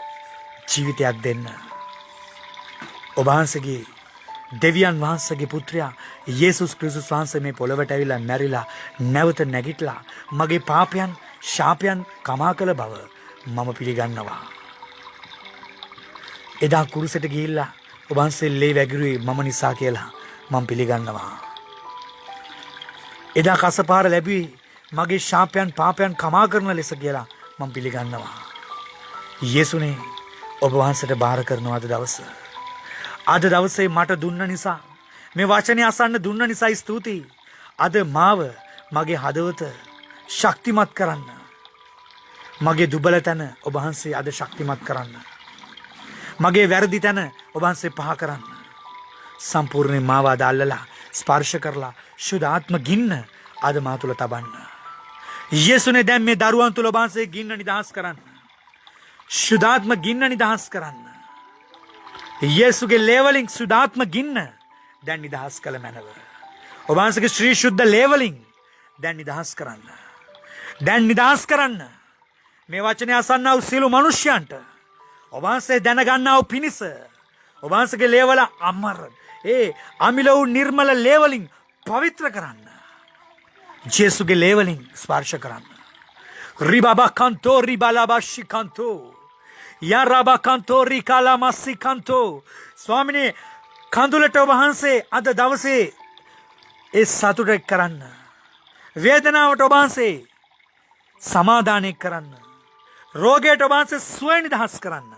ජීවිතයක් දෙන්න. ඔබ වහන්සේගේ දෙවියන් වහන්සේගේ පුත්‍රයා යේසුස් ක්‍රිස්තුස් වහන්සේ මේ පොළවට ඇවිල්ලා මැරිලා නැවත නැගිටලා මගේ පාපයන් ශාපයන් කමා කළ බව මම පිළිගන්නවා. එදා කුරුසට ගිහිල්ලා ඔබ වහන්සේ ලේ වැගිරුවේ මම නිසා කියලා මම පිළිගන්නවා. එදා කසපාර ලැබුවේ මගේ ශාපයන් පාපයන් කමා කරන ලෙස කියලා මම පිළිගන්නවා. යේසුනේ ඔබ වහන්සේට බාර කරනවා අද දවස. අද දවසේ මට දුන්න නිසා මේ වචනේ අසන්න දුන්න නිසා ස්තුතියි. අද මාව මගේ හදවත ශක්තිමත් කරන්න. මගේ දුබල තැන ඔබ වහන්සේ අද ශක්තිමත් කරන්න. මගේ වැරදි තැන ඔබ වහන්සේ පහ කරන්න. සම්පූර්ණයෙන් මාව අද අල්ලලා ස්පර්ශ කරලා ශුද්ධ ආත්ම ගින්න අද මා තුල තබන්න. යේසුනේ දැන් මේ දරුවන් තුල ඔබ වහන්සේ ගින්න නිදහස් කරන්න. ශුද්ධ ආත්ම ගින්න නිදහස් කරන්න. යේසුගේ ලේ වලින් ශුද්ධ ආත්ම ගින්න දැන් නිදහස් කළ මැනව. ඔබ වහන්සේගේ ශ්‍රී ශුද්ධ ලේ වලින් දැන් නිදහස් කරන්න. දැන් නිදහස් කරන්න. මේ වචනේ අසන්නා වූ සියලු මිනිස්යන්ට ඔබ වහන්සේ දැනගන්නා වූ පිණිස ඔබ වහන්සේගේ ලේ වල අමර ඒ අමිල වූ නිර්මල ලේ වලින් පවිත්‍ර කරන්න. ජේසුගේ ලේ වලින් ස්පර්ශ කරන්න. රිබබා කන්තෝ රිබලබෂි කන්තෝ යරබා කන්තෝ රිකලමස්සි කන්තෝ. ස්වාමිනේ කඳුලට ඔබ වහන්සේ අද දවසේ ඒ සතුට කරන්න. වේදනාවට ඔබ වහන්සේ සමාදානය කරන්න. රෝගයට ඔබ වහන්සේ සුවය නිදහස් කරන්න.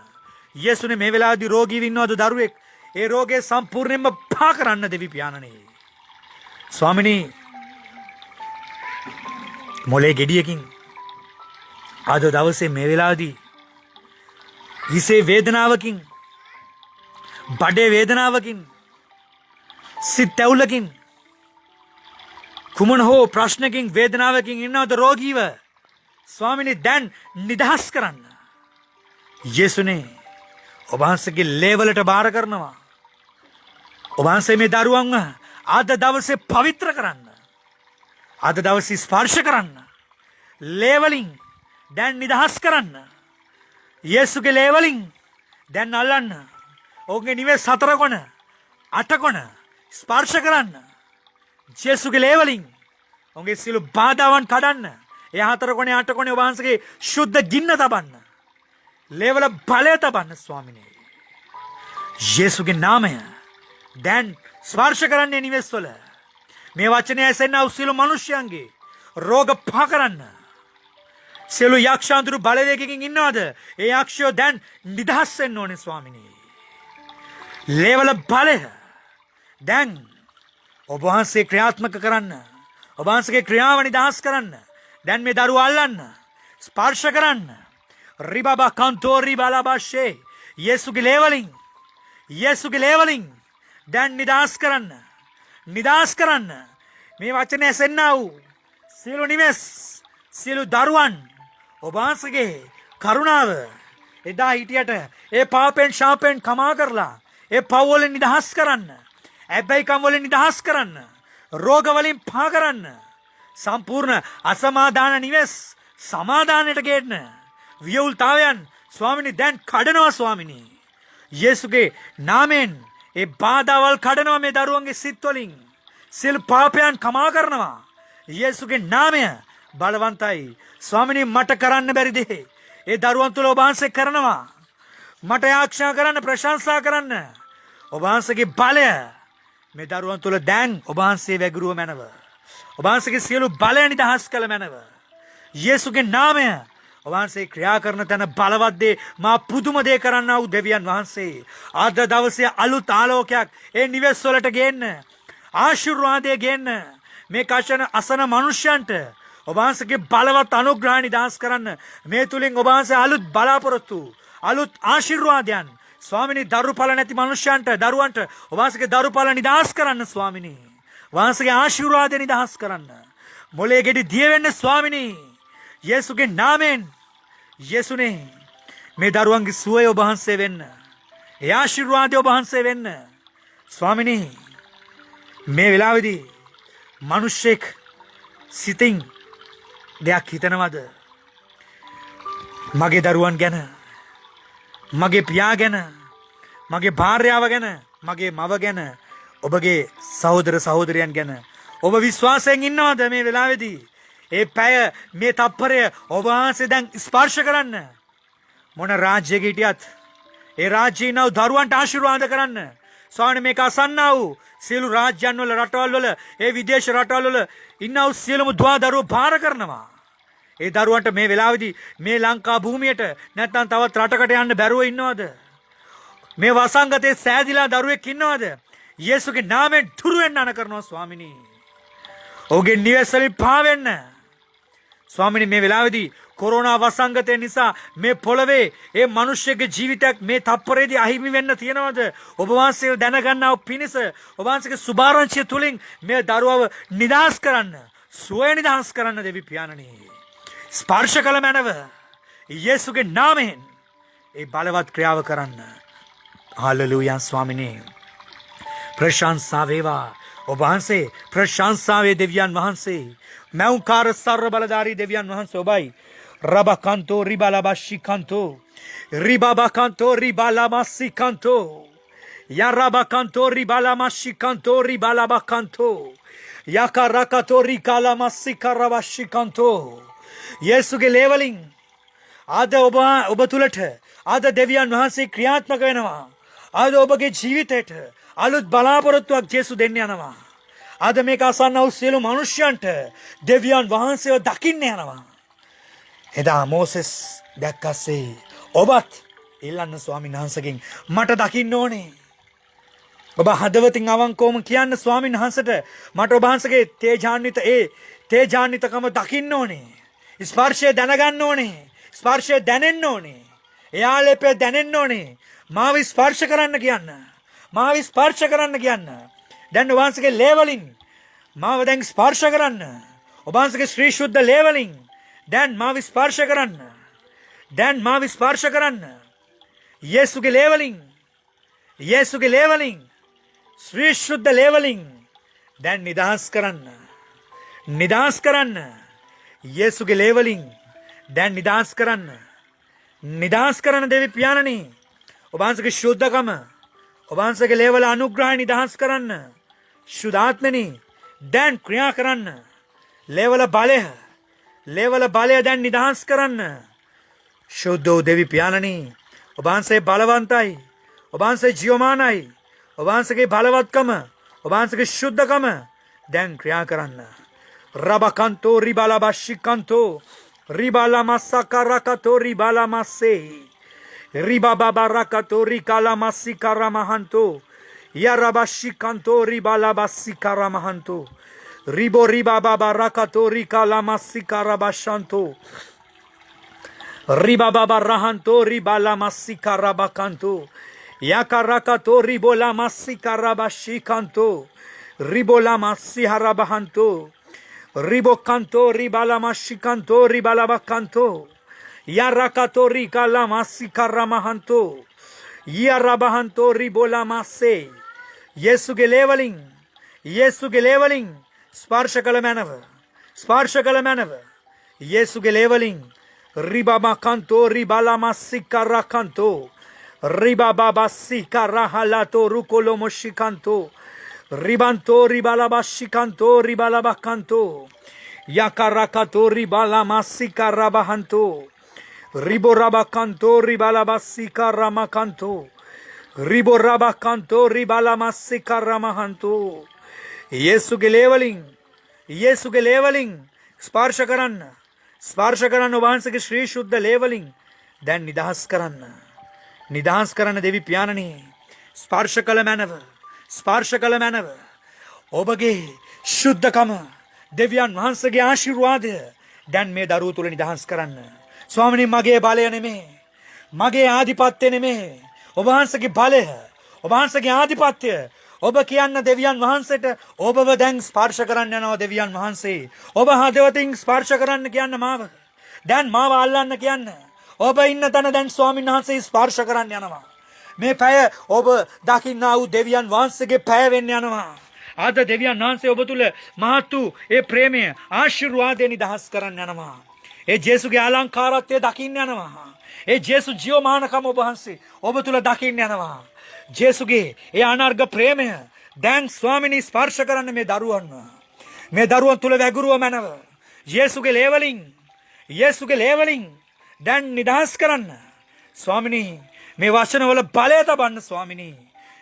යේසුනේ මේ වෙලාවේදී රෝගී ඉන්නවද දරුවෙක්? ඒ රෝගේ සම්පූර්ණයෙන්ම පා කරන්න දෙවි පියාණනේ. ස්වාමිනේ මොලේ ගෙඩියකින් අද දවසේ මේ වෙලාවේදී හිසේ වේදනාවකින් බඩේ වේදනාවකින් සිත ඇවුලකින් කුමන හෝ ප්‍රශ්නකින් වේදනාවකින් ඉන්නවද රෝගීව? ස්වාමිනේ දැන් නිදහස් කරන්න. යේසුනේ ඔබ වහන්සේගේ ලේ වලට බාර කරනවා. ඔබ වහන්සේ මේ දරුවන්ව අද දවසේ පවිත්‍ර කරන්න. අද දවසේ ස්පර්ශ කරන්න. ලේ වලින් දැන් නිදහස් කරන්න. යේසුගේ ලේ වලින් දැන් අල්ලන්න. ඔවුන්ගේ නිවෙස් 4 කොන 8 කොන ස්පර්ශ කරන්න. ජේසුගේ ලේ වලින් ඔවුන්ගේ සියලු බාධාවන් කඩන්න. ඒ 4 කොනේ 8 කොනේ ඔබ වහන්සේගේ ශුද්ධ ගින්න තබන්න. ලේ වල බලය තබන්න ස්වාමිනේ. යේසුගේ නාමය දැන් ස්පර්ශ කරන්නේ නිවෙස් වල. මේ වචනය ඇසෙනා වූ සියලු මිනිස්යන්ගේ රෝග පහ කරන්න. සියලු යක්ෂාන්තුරු බලවේගකින් ඉන්නවද? ඒ යක්ෂයෝ දැන් නිදහස් වෙන්න ඕනේ ස්වාමිනේ. ලේවල බලය දැන් ඔබ වහන්සේ ක්‍රියාත්මක කරන්න. ඔබ වහන්සේගේ ක්‍රියාව නිදහස් කරන්න. දැන් මේ දරුවා අල්ලන්න. ස්පර්ශ කරන්න. රිබබා කන්තෝ රිබලබෂේ. යේසුගේ ලේ වලින් දැන් නිදහස් කරන්න. නිදහස් කරන්න. මේ වචන ඇසෙන්නා වූ සියලු නිවෙස් සියලු දරුවන් ඔබ වහන්සේගේ කරුණාව එදා හිටියට ඒ පාපෙන් ශාපෙන් කමා කරලා ඒ පව් වලින් නිදහස් කරන්න. ඇබ්බැහිකම් වලින් නිදහස් කරන්න. රෝග වලින් පා කරන්න. සම්පූර්ණ අසමාදාන නිවෙස් සමාදානයට ගේන්න. වියවුල්තාවයන් ස්වාමිනී දැන් කඩනවා ස්වාමිනී. යේසුගේ නාමයෙන් ඒ බාධාවල් කඩනවා මේ දරුවන්ගේ සිත් වලින්. සියලු පාපයන් කමා කරනවා. යේසුගේ නාමය බලවන්තයි. ස්වාමිනී මට කරන්න බැරි දේ ඒ දරුවන් තුල ඔබ වහන්සේ කරනවා. මට ආරක්ෂා කරන්න ප්‍රශංසා කරන්න. ඔබ වහන්සේගේ බලය මේ දරුවන් තුල දැන් ඔබ වහන්සේ වැගිරුව මැනව. ඔබ වහන්සේගේ සියලු බලය නිදහස් කළ මැනව. යේසුගේ නාමය ඔබ වහන්සේ ක්‍රියා කරන තැන බලවත් දේ මා පුදුම දේ කරන්නා වූ දෙවියන් වහන්සේ අද දවසේ අලුත් ආලෝකයක් ඒ නිවෙස් වලට ගේන්න. ආශිර්වාදය ගේන්න. මේ කෂණ අසන මනුෂ්‍යයන්ට ඔබ වහන්සේගේ බලවත් අනුග්‍රහ නිදහස් කරන්න. මේ තුලින් ඔබ වහන්සේ අලුත් බලාපොරොත්තු අලුත් ආශිර්වාදයන් ස්වාමිනී දරුඵල නැති මනුෂ්‍යයන්ට දරුවන්ට ඔබ වහන්සේගේ දරුඵල නිදහස් කරන්න ස්වාමිනී. වහන්සේගේ ආශිර්වාදය නිදහස් කරන්න. මොලේ ගෙඩි දිය වෙන්න ස්වාමිනී. යේසුගේ නාමයෙන් යේසුනේ මේ දරුවන්ගේ සුවය ඔබ වහන්සේ වෙන්න. ඒ ආශිර්වාදය ඔබ වහන්සේ වෙන්න. ස්වාමිනී මේ වෙලාවේදී මිනිස්සෙක් සිතින් දෙයක් හිතනවද? මගේ දරුවන් ගැන, මගේ පියා ගැන, මගේ භාර්යාව ගැන, මගේ මව ගැන, ඔබගේ සහෝදර සහෝදරයන් ගැන ඔබ විශ්වාසයෙන් ඉන්නවද මේ වෙලාවේදී? ඒ පැය මේ තප්පරය ඔබ වහන්සේ දැන් ස්පර්ශ කරන්න. මොන රාජ්‍යයක හිටියත් ඒ රාජ්‍යයේ ඉන්නව දරුවන්ට ආශිර්වාද කරන්න. ස්වාමීනි මේක අසන්නා වූ සියලු රාජ්‍යයන් වල රටවල් වල ඒ විදේශ රටවල් වල ඉන්නව සියලුම දුවා දරුවෝ භාර කරනවා. ඒ දරුවන්ට මේ වෙලාවේදී මේ ලංකා භූමියට නැත්නම් තවත් රටකට යන්න බැරුව ඉන්නවද? මේ වසංගතේ සෑදිලා දරුවෙක් ඉන්නවද? යේසුගේ නාමයෙන් දුරු වෙන්න අන කරනවා ස්වාමිනී. ඔහුගේ නිවෙස් වලින් පාවෙන්න. ස්වාමිනී මේ වෙලාවේදී කොරෝනා වසංගතය නිසා මේ පොළවේ ඒ මිනිස්සෙගේ ජීවිතයක් මේ තප්පරේදී අහිමි වෙන්න තියනවද? ඔබ වහන්සේ දැනගන්නව පිණිස ඔබ වහන්සේගේ සුභාරංචිය තුලින් මේ දරුවව නිදහස් කරන්න, සුවය නිදහස් කරන්න දෙවි පියාණනි. ස්පර්ශ කළ මැනව යේසුගේ නාමයෙන් ඒ බලවත් ක්‍රියාව කරන්න. හාලෙලූයා ස්වාමිනේ. ප්‍රශංසා වේවා ඔබ වහන්සේ. ප්‍රශංසා වේ දෙවියන් වහන්සේ. මෞකාර සර්ව බලධාරී දෙවියන් වහන්සේ ඔබයි. රබකන්තෝ රිබලබශිකන්තෝ රිබබකන්තෝ රිබලමස්සිකන්තෝ යරබකන්තෝ රිබලමස්සිකන්තෝ රිබලබකන්තෝ යකරකතෝ රිකලමස්සිකරවශිකන්තෝ. යේසුගේ ලේවලින් අද ඔබ තුලට අද දෙවියන් වහන්සේ ක්‍රියාත්මක වෙනවා. අද ඔබගේ ජීවිතයට අලුත් බලාපොරොත්තුවක් යේසු දෙන්න යනවා. අද මේක අසන්නා වූ සියලු මිනිසයන්ට දෙවියන් වහන්සේව දකින්න යනවා. එදා මෝසෙස් දැක්කසේ ඔබත් ඉල්ලන්න ස්වාමීන් වහන්සේගෙන් මට දකින්න ඕනේ. ඔබ හදවතින් අවංකවම කියන්න ස්වාමීන් වහන්සේට මට ඔබ වහන්සේගේ තේජාන්විතකම දකින්න ඕනේ. ස්පර්ශය දැනගන්න ඕනේ. ස්පර්ශය දැනෙන්න ඕනේ. එයාලෙපේ දැනෙන්න ඕනේ. මාව ස්පර්ශ කරන්න කියන්න. මාව ස්පර්ශ කරන්න කියන්න. දැන් ඔබ වහන්සේගේ ලේවලින් මාව දැන් ස්පර්ශ කරන්න. ඔබ වහන්සේගේ ශ්‍රී ශුද්ධ ලේවලින් දැන් මාව ස්පර්ශ කරන්න. දැන් මාව ස්පර්ශ කරන්න. යේසුගේ ලේවලින් යේසුගේ ලේවලින් ශ්‍රී ශුද්ධ ලේවලින් දැන් නිදහස් කරන්න. නිදහස් කරන්න. යේසුගේ ලේවලින් දැන් නිදහස් කරන්න. නිදහස් කරන දෙවි පියාණනි ඔබ වහන්සේගේ ශුද්ධකම ඔබ වහන්සේගේ ලේවල අනුග්‍රහය නිදහස් කරන්න. සුදාත්මනි දැන් ක්‍රියා කරන්න. ලේවල බලය දැන් නිදහස් කරන්න. ශුද්ධ දෙවි පියාණනි ඔබ වහන්සේ බලවන්තයි. ඔබ වහන්සේ ජීවමානයි. ඔබ වහන්සේගේ බලවත්කම ඔබ වහන්සේගේ ශුද්ධකම දැන් ක්‍රියා කරන්න. රබකන්තෝ රිබලබශිකන්තෝ රිබලමස්සකරකතෝ රිබලමස්සේ රිබබබරකතෝ රිකලමස්සිකරමහන්තෝ යරබශිකන්තෝ රිබලබස්සිකරමහන්තෝ රිබෝ රිබබබරකතෝ රිකලමස්සිකරබශන්තෝ රිබබබරහන්තෝ රිබලමස්සිකරබකන්තෝ Yakarakato ribola massi karabashi kanto. Ribola massi harabahanto. Ribokanto ribala mashikanto ribalabakanto. Yarakato rikala massi karamahanto. Yarabahanto ribola masse. Yesuge leveling. Yesuge leveling. Sparshakala manava. Sparshakala manava. Yesuge leveling. Ribaba kanto ribala massi karakanto. Ribaba sikara halato rukolo moshikanto. Ribanto ribalabashikanto ribalabakanto. Yakarakato ribalamasikarrabahanto. Riborabakanto ribalabasikarramakanto. Riborabakanto ribalamasikarramahanto. Yesuge leveling. Yesuge leveling. ස්පර්ශ කරන්න. ස්පර්ශ කරන්න වහන්සේගේ ශ්‍රී ශුද්ධ ලේවලින් දැන් නිදහස් කරන්න. නිදහස් කරන්න දෙවි පියාණනි. ස්පර්ශ කළ මැනව. ස්පර්ශ කළ මැනව. ඔබගේ ශුද්ධකම දෙවියන් වහන්සේගේ ආශිර්වාදය දැන් මේ දරුවෝ තුල නිදහස් කරන්න. ස්වාමිනී මගේ බලය නෙමෙයි. මගේ ආධිපත්‍ය නෙමෙයි. ඔබ වහන්සේගේ බලය. ඔබ වහන්සේගේ ආධිපත්‍ය. ඔබ කියන්න දෙවියන් වහන්සේට ඔබව දැන් ස්පර්ශ කරන්න යනවා දෙවියන් වහන්සේ. ඔබ හදවතින් ස්පර්ශ කරන්න කියන්න මාව. දැන් මාව අල්ලන්න කියන්න. ඔබ ඉන්න තැන දැන් ස්වාමීන් වහන්සේ ස්පර්ශ කරන්න යනවා. මේ පැය ඔබ දකින්නා වූ දෙවියන් වහන්සේගේ පැය වෙන්න යනවා. අද දෙවියන් වහන්සේ ඔබ තුල මහත් වූ ඒ ප්‍රේමය ආශිර්වාදය නිදහස් කරන්න යනවා. ඒ ජේසුගේ අලංකාරත්වය දකින්න යනවා. ඒ ජේසු ජීවමානකම ඔබ වහන්සේ ඔබ තුල දකින්න යනවා. ජේසුගේ ඒ අනර්ග ප්‍රේමය දැන් ස්වාමිනී ස්පර්ශ කරන්න මේ දරුවන් තුල වැගුරුව මැනව. ජේසුගේ ලේවලින් දැන් නිදහස් කරන්න. ස්වාමිනී මේ වචනවල බලය තබන්න ස්වාමිනී.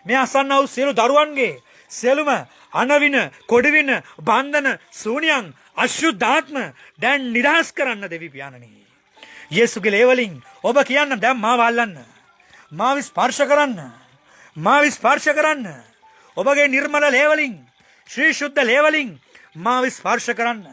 මේ අසන්න වූ සියලු දරුවන්ගේ සියලුම අනවින කොඩවින බන්ධන ශූන්‍යයන් අශුද්ධාත්ම දැන් නිදහස් කරන්න දෙවි පියාණනි. යේසුගේ ලේවලින් ඔබ කියන්න දැන් මාව අල්ලන්න. මාව ස්පර්ශ කරන්න. මාව ස්පර්ශ කරන්න. ඔබගේ නිර්මල ලේවලින් ශ්‍රී ශුද්ධ ලේවලින් මාව ස්පර්ශ කරන්න.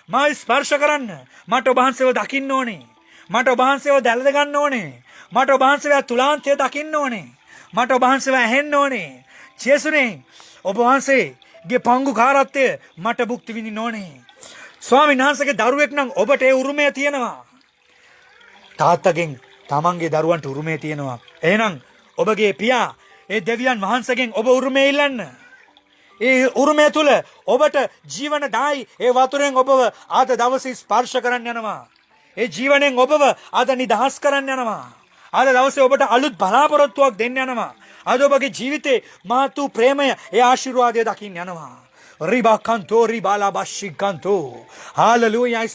මාව ස්පර්ශ කරන්න. මට ඔබ වහන්සේව දකින්න ඕනේ. මට ඔබ වහන්සේව දැල්ද ගන්න ඕනේ. මට ඔබ වහන්සේව තුලාන්තය දකින්න ඕනේ. මට ඔබ වහන්සේව ඇහෙන්න ඕනේ. ජේසුනේ ඔබ වහන්සේගේ පංගුකාරත්වය මට භුක්ති විඳින්න ඕනේ. ස්වාමීන් වහන්සේගේ දරුවෙක් නම් ඔබට ඒ උරුමය තියෙනවා. තාත්තගෙන් තමන්ගේ දරුවන්ට උරුමය තියෙනවා. එහෙනම් ඔබගේ පියා ඒ දෙවියන් වහන්සේගෙන් ඔබ උරුමය ඉල්ලන්න. ඒ උරුමය තුල ඔබට ජීවනදායි ඒ වතුරෙන් ඔබව අද දවසේ ස්පර්ශ කරන්න යනවා. ඒ ජීවණයෙන් ඔබව අද නිදහස් කරන්න යනවා. අද දවසේ ඔබට අලුත් බලාපොරොත්තුවක් දෙන්න යනවා. අද ඔබගේ ජීවිතේ මහත් වූ ප්‍රේමය ඒ ආශිර්වාදය දකින්න යනවා. රිබාකන්තෝ රිබාලාබෂිකන්තෝ හාලෙලූයා.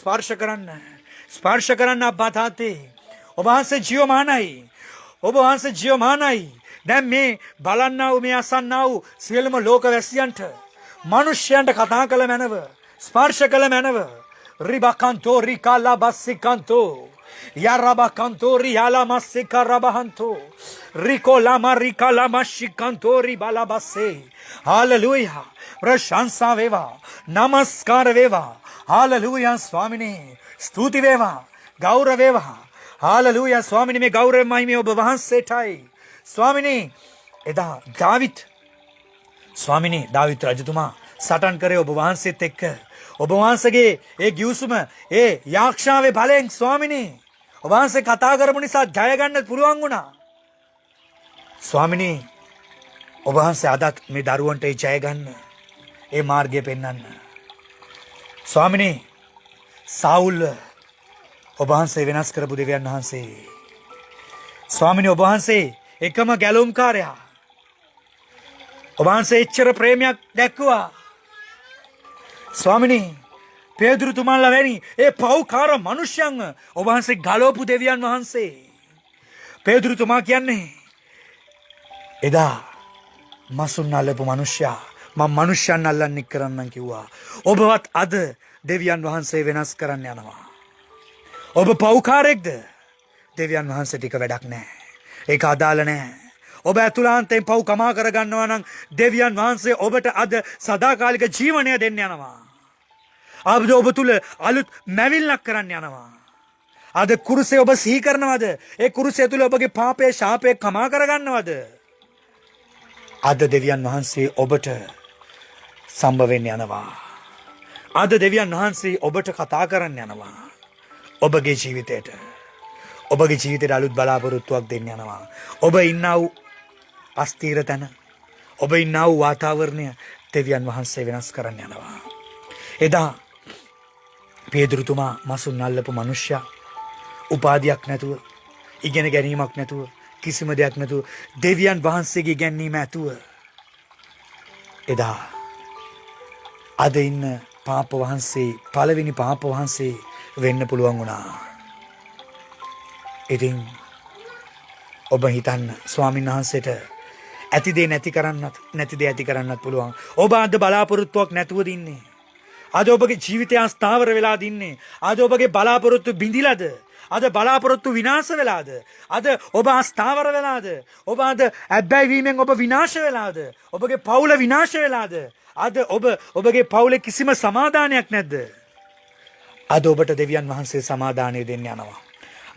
ස්පර්ශ කරන්න අබ්බා තාත්තේ. ඔබ වහන්සේ ජීවමානයි. ඔබ වහන්සේ ජීවමානයි. දැන් මේ බලන්නා වූ මේ අසන්නා වූ සියලුම ලෝකවැසියන්ට මිනිස්යන්ට කතා කළ මැනව. ස්පර්ශ කළ මැනව. රිබාකන්තෝ රිකාලාබසිකන්තෝ Yarabakanto riala masikarabahanto rikolama rikalama shikanto ribalabase. Hallelujah. Prashansa veva. Namaskar veva. Hallelujah. Swamini. Stuti veva. Gaura veva. Hallelujah. Swamini me gaura mahime ඔබ වහන්සේටයි. ස්වාමිනී එදා දාවිත් රජතුමා සටන් කරේ ඔබ වහන්සේත් එක්ක. ඔබ වහන්සේගේ ඒ ගිවිසුම ඒ යාක්ෂාවේ බලයෙන් ස්වාමිනී ඔබ වහන්සේ කතා කරපු නිසා ජය ගන්න පුළුවන් වුණා. ස්වාමිනී ඔබ වහන්සේ අදත් මේ දරුවන්ට ඒ ජය ගන්න ඒ මාර්ගය පෙන්වන්න. ස්වාමිනී සාවුල් ඔබ වහන්සේ වෙනස් කරපු දෙවියන් වහන්සේ. ස්වාමිනී ඔබ වහන්සේ එකම ගැලුම්කාරයා. ඔබ වහන්සේ එච්චර ප්‍රේමයක් දැක්වුවා. ස්වාමිනී පේදුරුතුමාලා වැනි ඒ පව්කාර මිනිස්යන්ව ඔබ වහන්සේ ගලවපු දෙවියන් වහන්සේ. පේදුරුතුමා කියන්නේ එදා මසුන් අල්ලපු මිනිසයා මම මිනිස්යන් අල්ලන්නේ කරන්නම් කිව්වා. ඔබවත් අද දෙවියන් වහන්සේ වෙනස් කරන්න යනවා. ඔබ පව්කාරයෙක්ද? දෙවියන් වහන්සේ ටික වැඩක් නැහැ. ඒක අදාළ නැහැ. ඔබ ඇතුළාන්තයෙන් පව් කමා කරගන්නවා නම් දෙවියන් වහන්සේ ඔබට අද සදාකාලික ජීවනය දෙන්න යනවා. අද ඔබ තුල අලුත් මැවිල්ලක් කරන්න යනවා. අද කුරුසේ ඔබ සිහි කරනවද? ඒ කුරුසේ තුල ඔබගේ පාපයේ ශාපයේ කමා කරගන්නවද? අද දෙවියන් වහන්සේ ඔබට සම්බවෙන්න යනවා. අද දෙවියන් වහන්සේ ඔබට කතා කරන්න යනවා. ඔබගේ ජීවිතයට ඔබගේ ජීවිතයට අලුත් බලාපොරොත්තුවක් දෙන්න යනවා. ඔබ ඉන්නා වූ අස්තීර තැන, ඔබ ඉන්නා වූ වාතාවරණය දෙවියන් වහන්සේ වෙනස් කරන්න යනවා. එදා පේදුරුතුමා මසුන් අල්ලපු මනුෂ්‍යයා උපාධියක් නැතුව, ඉගෙන ගැනීමක් නැතුව, කිසිම දෙයක් නැතුව, දෙවියන් වහන්සේගේ ඉගැන්වීම ඇතුව එදා අද ඉන්න පාප වහන්සේ පළවෙනි පාප වහන්සේ වෙන්න පුළුවන් වුණා. ඉතින් ඔබ හිතන්න, ස්වාමීන් වහන්සේට ඇති දේ නැති කරන්නත්, නැති දේ ඇති කරන්නත් පුළුවන්. ඔබ අද බලාපොරොත්තුවක් නැතුවද ඉන්නේ? අද ඔබගේ ජීවිතය ස්ථාවර වෙලාද ඉන්නේ? අද ඔබගේ බලාපොරොත්තු බිඳිලාද? අද බලාපොරොත්තු විනාශ වෙලාද? අද ඔබ අස්ථාවර වෙලාද? ඔබ අද ඇබ්බැහි වීමෙන් ඔබ විනාශ වෙලාද? ඔබගේ පවුල විනාශ වෙලාද? අද ඔබගේ පවුලේ කිසිම සමාදානයක් නැද්ද? අද ඔබට දෙවියන් වහන්සේ සමාදානය දෙන්න යනවා.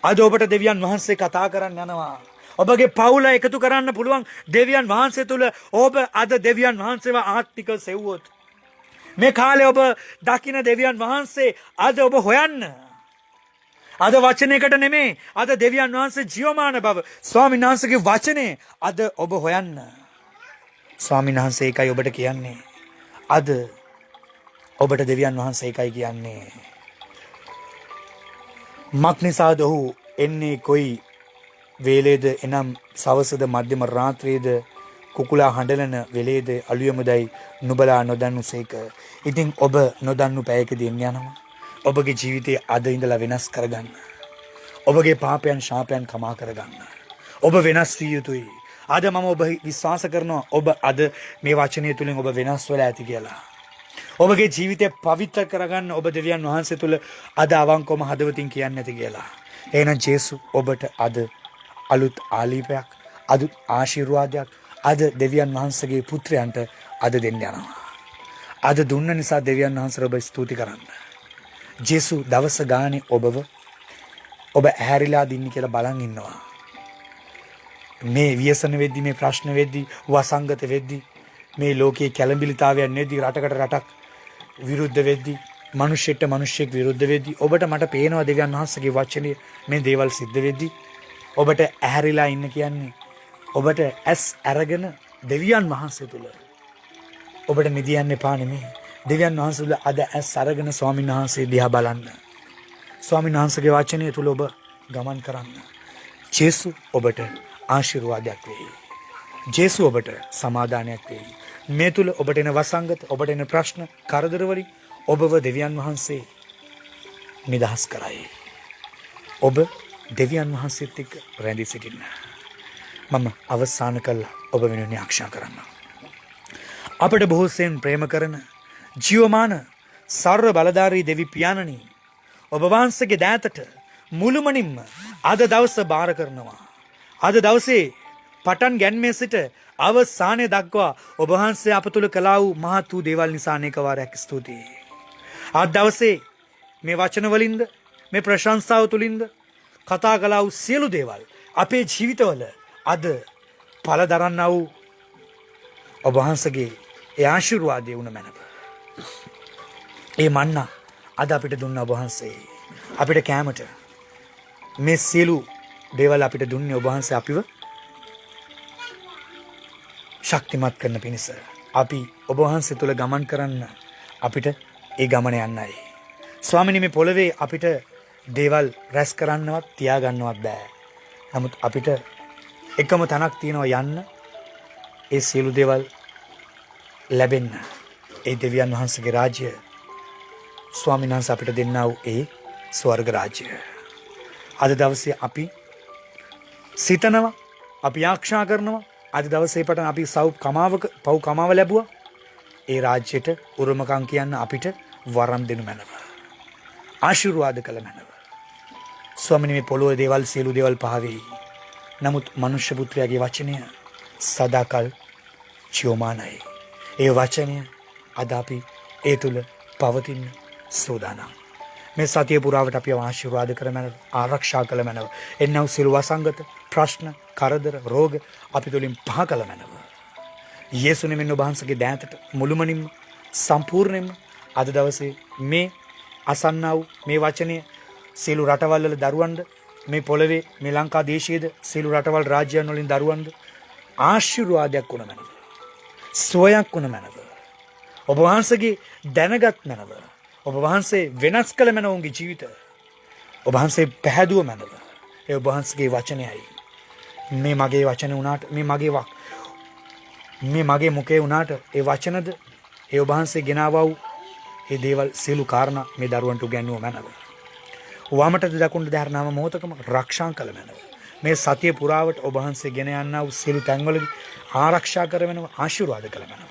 අද ඔබට දෙවියන් වහන්සේ කතා කරන්න යනවා. ඔබගේ පවුල එකතු කරන්න පුළුවන් දෙවියන් වහන්සේ තුල ඔබ අද දෙවියන් වහන්සේව ආත්මික සෙව්වොත්, මේ කාලේ ඔබ දකින දෙවියන් වහන්සේ අද ඔබ හොයන්න. අද වචනයකට නෙමේ, අද දෙවියන් වහන්සේ ජීවමාන බව, ස්වාමීන් වහන්සේගේ වචනේ අද ඔබ හොයන්න. ස්වාමීන් වහන්සේ එකයි ඔබට කියන්නේ. අද ඔබට දෙවියන් වහන්සේ එකයි කියන්නේ. මක් නිසාද ඔහු එන්නේ කොයි වේලේද? එනම් සවසද, මධ්‍යම රාත්‍රියේද, කුකුලා හඬලන වෙලේද, අලුයමුදයි නුබලා නොදන්නුසේක. ඉතින් ඔබ නොදන්නු පැයකදී යනවා. ඔබගේ ජීවිතය අද ඉඳලා වෙනස් කරගන්න. ඔබගේ පාපයන් ශාපයන් කමා කරගන්න. ඔබ වෙනස් විය යුතුයි. අද මම ඔබ විශ්වාස කරනවා ඔබ අද මේ වචනය තුලින් ඔබ වෙනස් වෙලා ඇති කියලා. ඔබගේ ජීවිතය පවිත්‍ර කරගන්න ඔබ දෙවියන් වහන්සේ තුල අද අවංකවම හදවතින් කියන්නේ නැති කියලා. එහෙනම් ජේසු ඔබට අද අලුත් ආලීපයක්, අලුත් ආශිර්වාදයක් අද දෙවියන් වහන්සේගේ පුත්‍රයන්ට අද දෙන්න යනවා. අද දුන්න නිසා දෙවියන් වහන්සේට ඔබ ස්තුති කරන්න. ජේසු දවස ගානේ ඔබ ඇහැරිලා දින්න කියලා බලන් ඉන්නවා. මේ ව්‍යසන වෙද්දි, මේ ප්‍රශ්න වෙද්දි, වසංගත වෙද්දි, මේ ලෝකයේ කැළඹිලිතාවයන් නෙද්දි, රටකට රටක් විරුද්ධ වෙද්දි, මිනිස්සෙක්ට මිනිස්සෙක් විරුද්ධ වෙද්දි ඔබට මට පේනවා දෙවියන් වහන්සේගේ වචනේ මේ දේවල් සිද්ධ වෙද්දි ඔබට ඇහැරිලා ඉන්න කියන්නේ ඔබට ඇස් අරගෙන දෙවියන් වහන්සේ තුල ඔබට නිදියන්න එපා නෙමෙයි. දෙවියන් වහන්සේ තුල අද ඇස් අරගෙන ස්වාමීන් වහන්සේ දිහා බලන්න. ස්වාමීන් වහන්සේගේ වචනය තුල ඔබ ගමන් කරන්න. ජේසු ඔබට ආශිර්වාදයක් වෙයි. ජේසු ඔබට සමාදානයක් වෙයි. මේ තුල ඔබට එන වසංගත, ඔබට එන ප්‍රශ්න, කරදර වලින් ඔබව දෙවියන් වහන්සේ නිදහස් කරයි. ඔබ දෙවියන් වහන්සේත් එක්ක රැඳී සිටින්න. මම අවසන් කළා ඔබ වෙනුවෙන් ආශා කරනවා. අපට බොහෝ සෙයින් ප්‍රේම කරන ජීවමාන සර්ව බලධාරී දෙවි පියාණනි, ඔබ වහන්සේගේ දෑතට මුළුමනින්ම අද දවස බාර කරනවා. අද දවසේ පටන් ගැන්මේ සිට අවසානයේ දක්වා ඔබ වහන්සේ අප තුළ කළා වූ මහත් වූ දේවල් නිසා අනේක වාරයක් ස්තුතියි. අද දවසේ මේ වචන වලින්ද, මේ ප්‍රශංසාව තුලින්ද කතා කළා වූ සියලු දේවල් අපේ ජීවිතවල අද ඵල දරන්නා වූ ඔබ වහන්සේගේ ඒ ආශිර්වාදය වුණ මැනව. ඒ මන්නා අද අපිට දුන්න ඔබ වහන්සේ අපිට කැමට මේ සියලු දේවල් අපිට දුන්නේ ඔබ වහන්සේ අපිව ශක්තිමත් කරන පිණිස. අපි ඔබ වහන්සේ තුල ගමන් කරන්න අපිට ඒ ගමන යන්නයි. ස්වාමිනේ, මේ පොළවේ අපිට දේවල් රැස් කරන්නවත් තියාගන්නවත් බෑ. නමුත් අපිට එකම තැනක් තියෙනවා යන්න. ඒ සියලු දේවල් ලැබෙන්න ඒ දෙවියන් වහන්සේගේ රාජ්‍ය, ස්වාමීන් වහන්සේ අපිට දෙන්නා වූ ඒ ස්වර්ග රාජ්‍ය. අද දවසේ අපි සිතනවා, අපි ආශා කරනවා, අද දවසේ පටන් අපි පව් කමාව ලැබුවා. ඒ රාජ්‍යයට උරුමකම් කියන්න අපිට වරම් දෙනු මැනව. ආශිර්වාද කළ මැනව. ස්වාමිනේ, මේ පොළොවේ දේවල් සියලු දේවල් පහ වෙයි. නමුත් මනුෂ්‍ය පුත්‍රයාගේ වචනය සදාකල් ජීවමානයි. ඒ වචනය අද අපි ඒ තුල පවතින සෝදානම්. මේ සතිය පුරාවට අපි ආශිර්වාද කර මැනව, ආරක්ෂා කළ මැනව. එන්නව සියලු වසංගත, ප්‍රශ්න, කරදර, රෝග අපි තුලින් පහ කළ මැනව. යේසුනේ මෙන්න ඔබ වහන්සේගේ දෑතට මුළුමනින්ම සම්පූර්ණයෙන්ම අද දවසේ මේ අසන්නා වූ මේ වචනය සියලු රටවල් වල දරුවන්ද මේ පොළවේ මේ ලංකා දේශයේද සියලු රටවල් රාජ්‍යයන් වලින් දරුවන්ද ආශිර්වාදයක් වුණ මැනව. සුවයක් වුණ මැනව. ඔබ වහන්සේගේ දැනගත් මැනව. ඔබ වහන්සේ වෙනස් කළ මැනවුන්ගේ ජීවිතය. ඔබ වහන්සේ පැහැදුව මැනව. ඒ ඔබ වහන්සේගේ වචනයයි. මේ මගේ වචන වුණාට මේ මගේ මුඛේ වුණාට ඒ වචනද ඒ ඔබ වහන්සේ ගෙනාවා වූ ඒ දේවල් සියලු කාරණා මේ දරුවන්ට උගන්වුව මැනව. වමටද දකුණට දැරනම මොහොතකම රක්ෂා කළ මැනව. මේ සතිය පුරාවට ඔබ වහන්සේ ගෙන යන්නා වූ සියලු තැන්වලදී ආරක්ෂා කරවෙනව ආශිර්වාද කළ මැනව.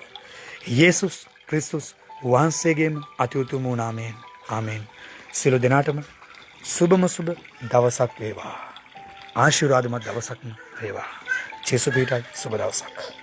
යේසුස් ක්‍රිස්තුස් වහන්සේගේම අති උතුම් වූ නාමයෙන් ආමේන්. සියලු දෙනාටම සුබම සුබ දවසක් වේවා. ආශිර්වාදමත් දවසක්ම වේවා. ජේසු පිටයි සුබ දවසක්.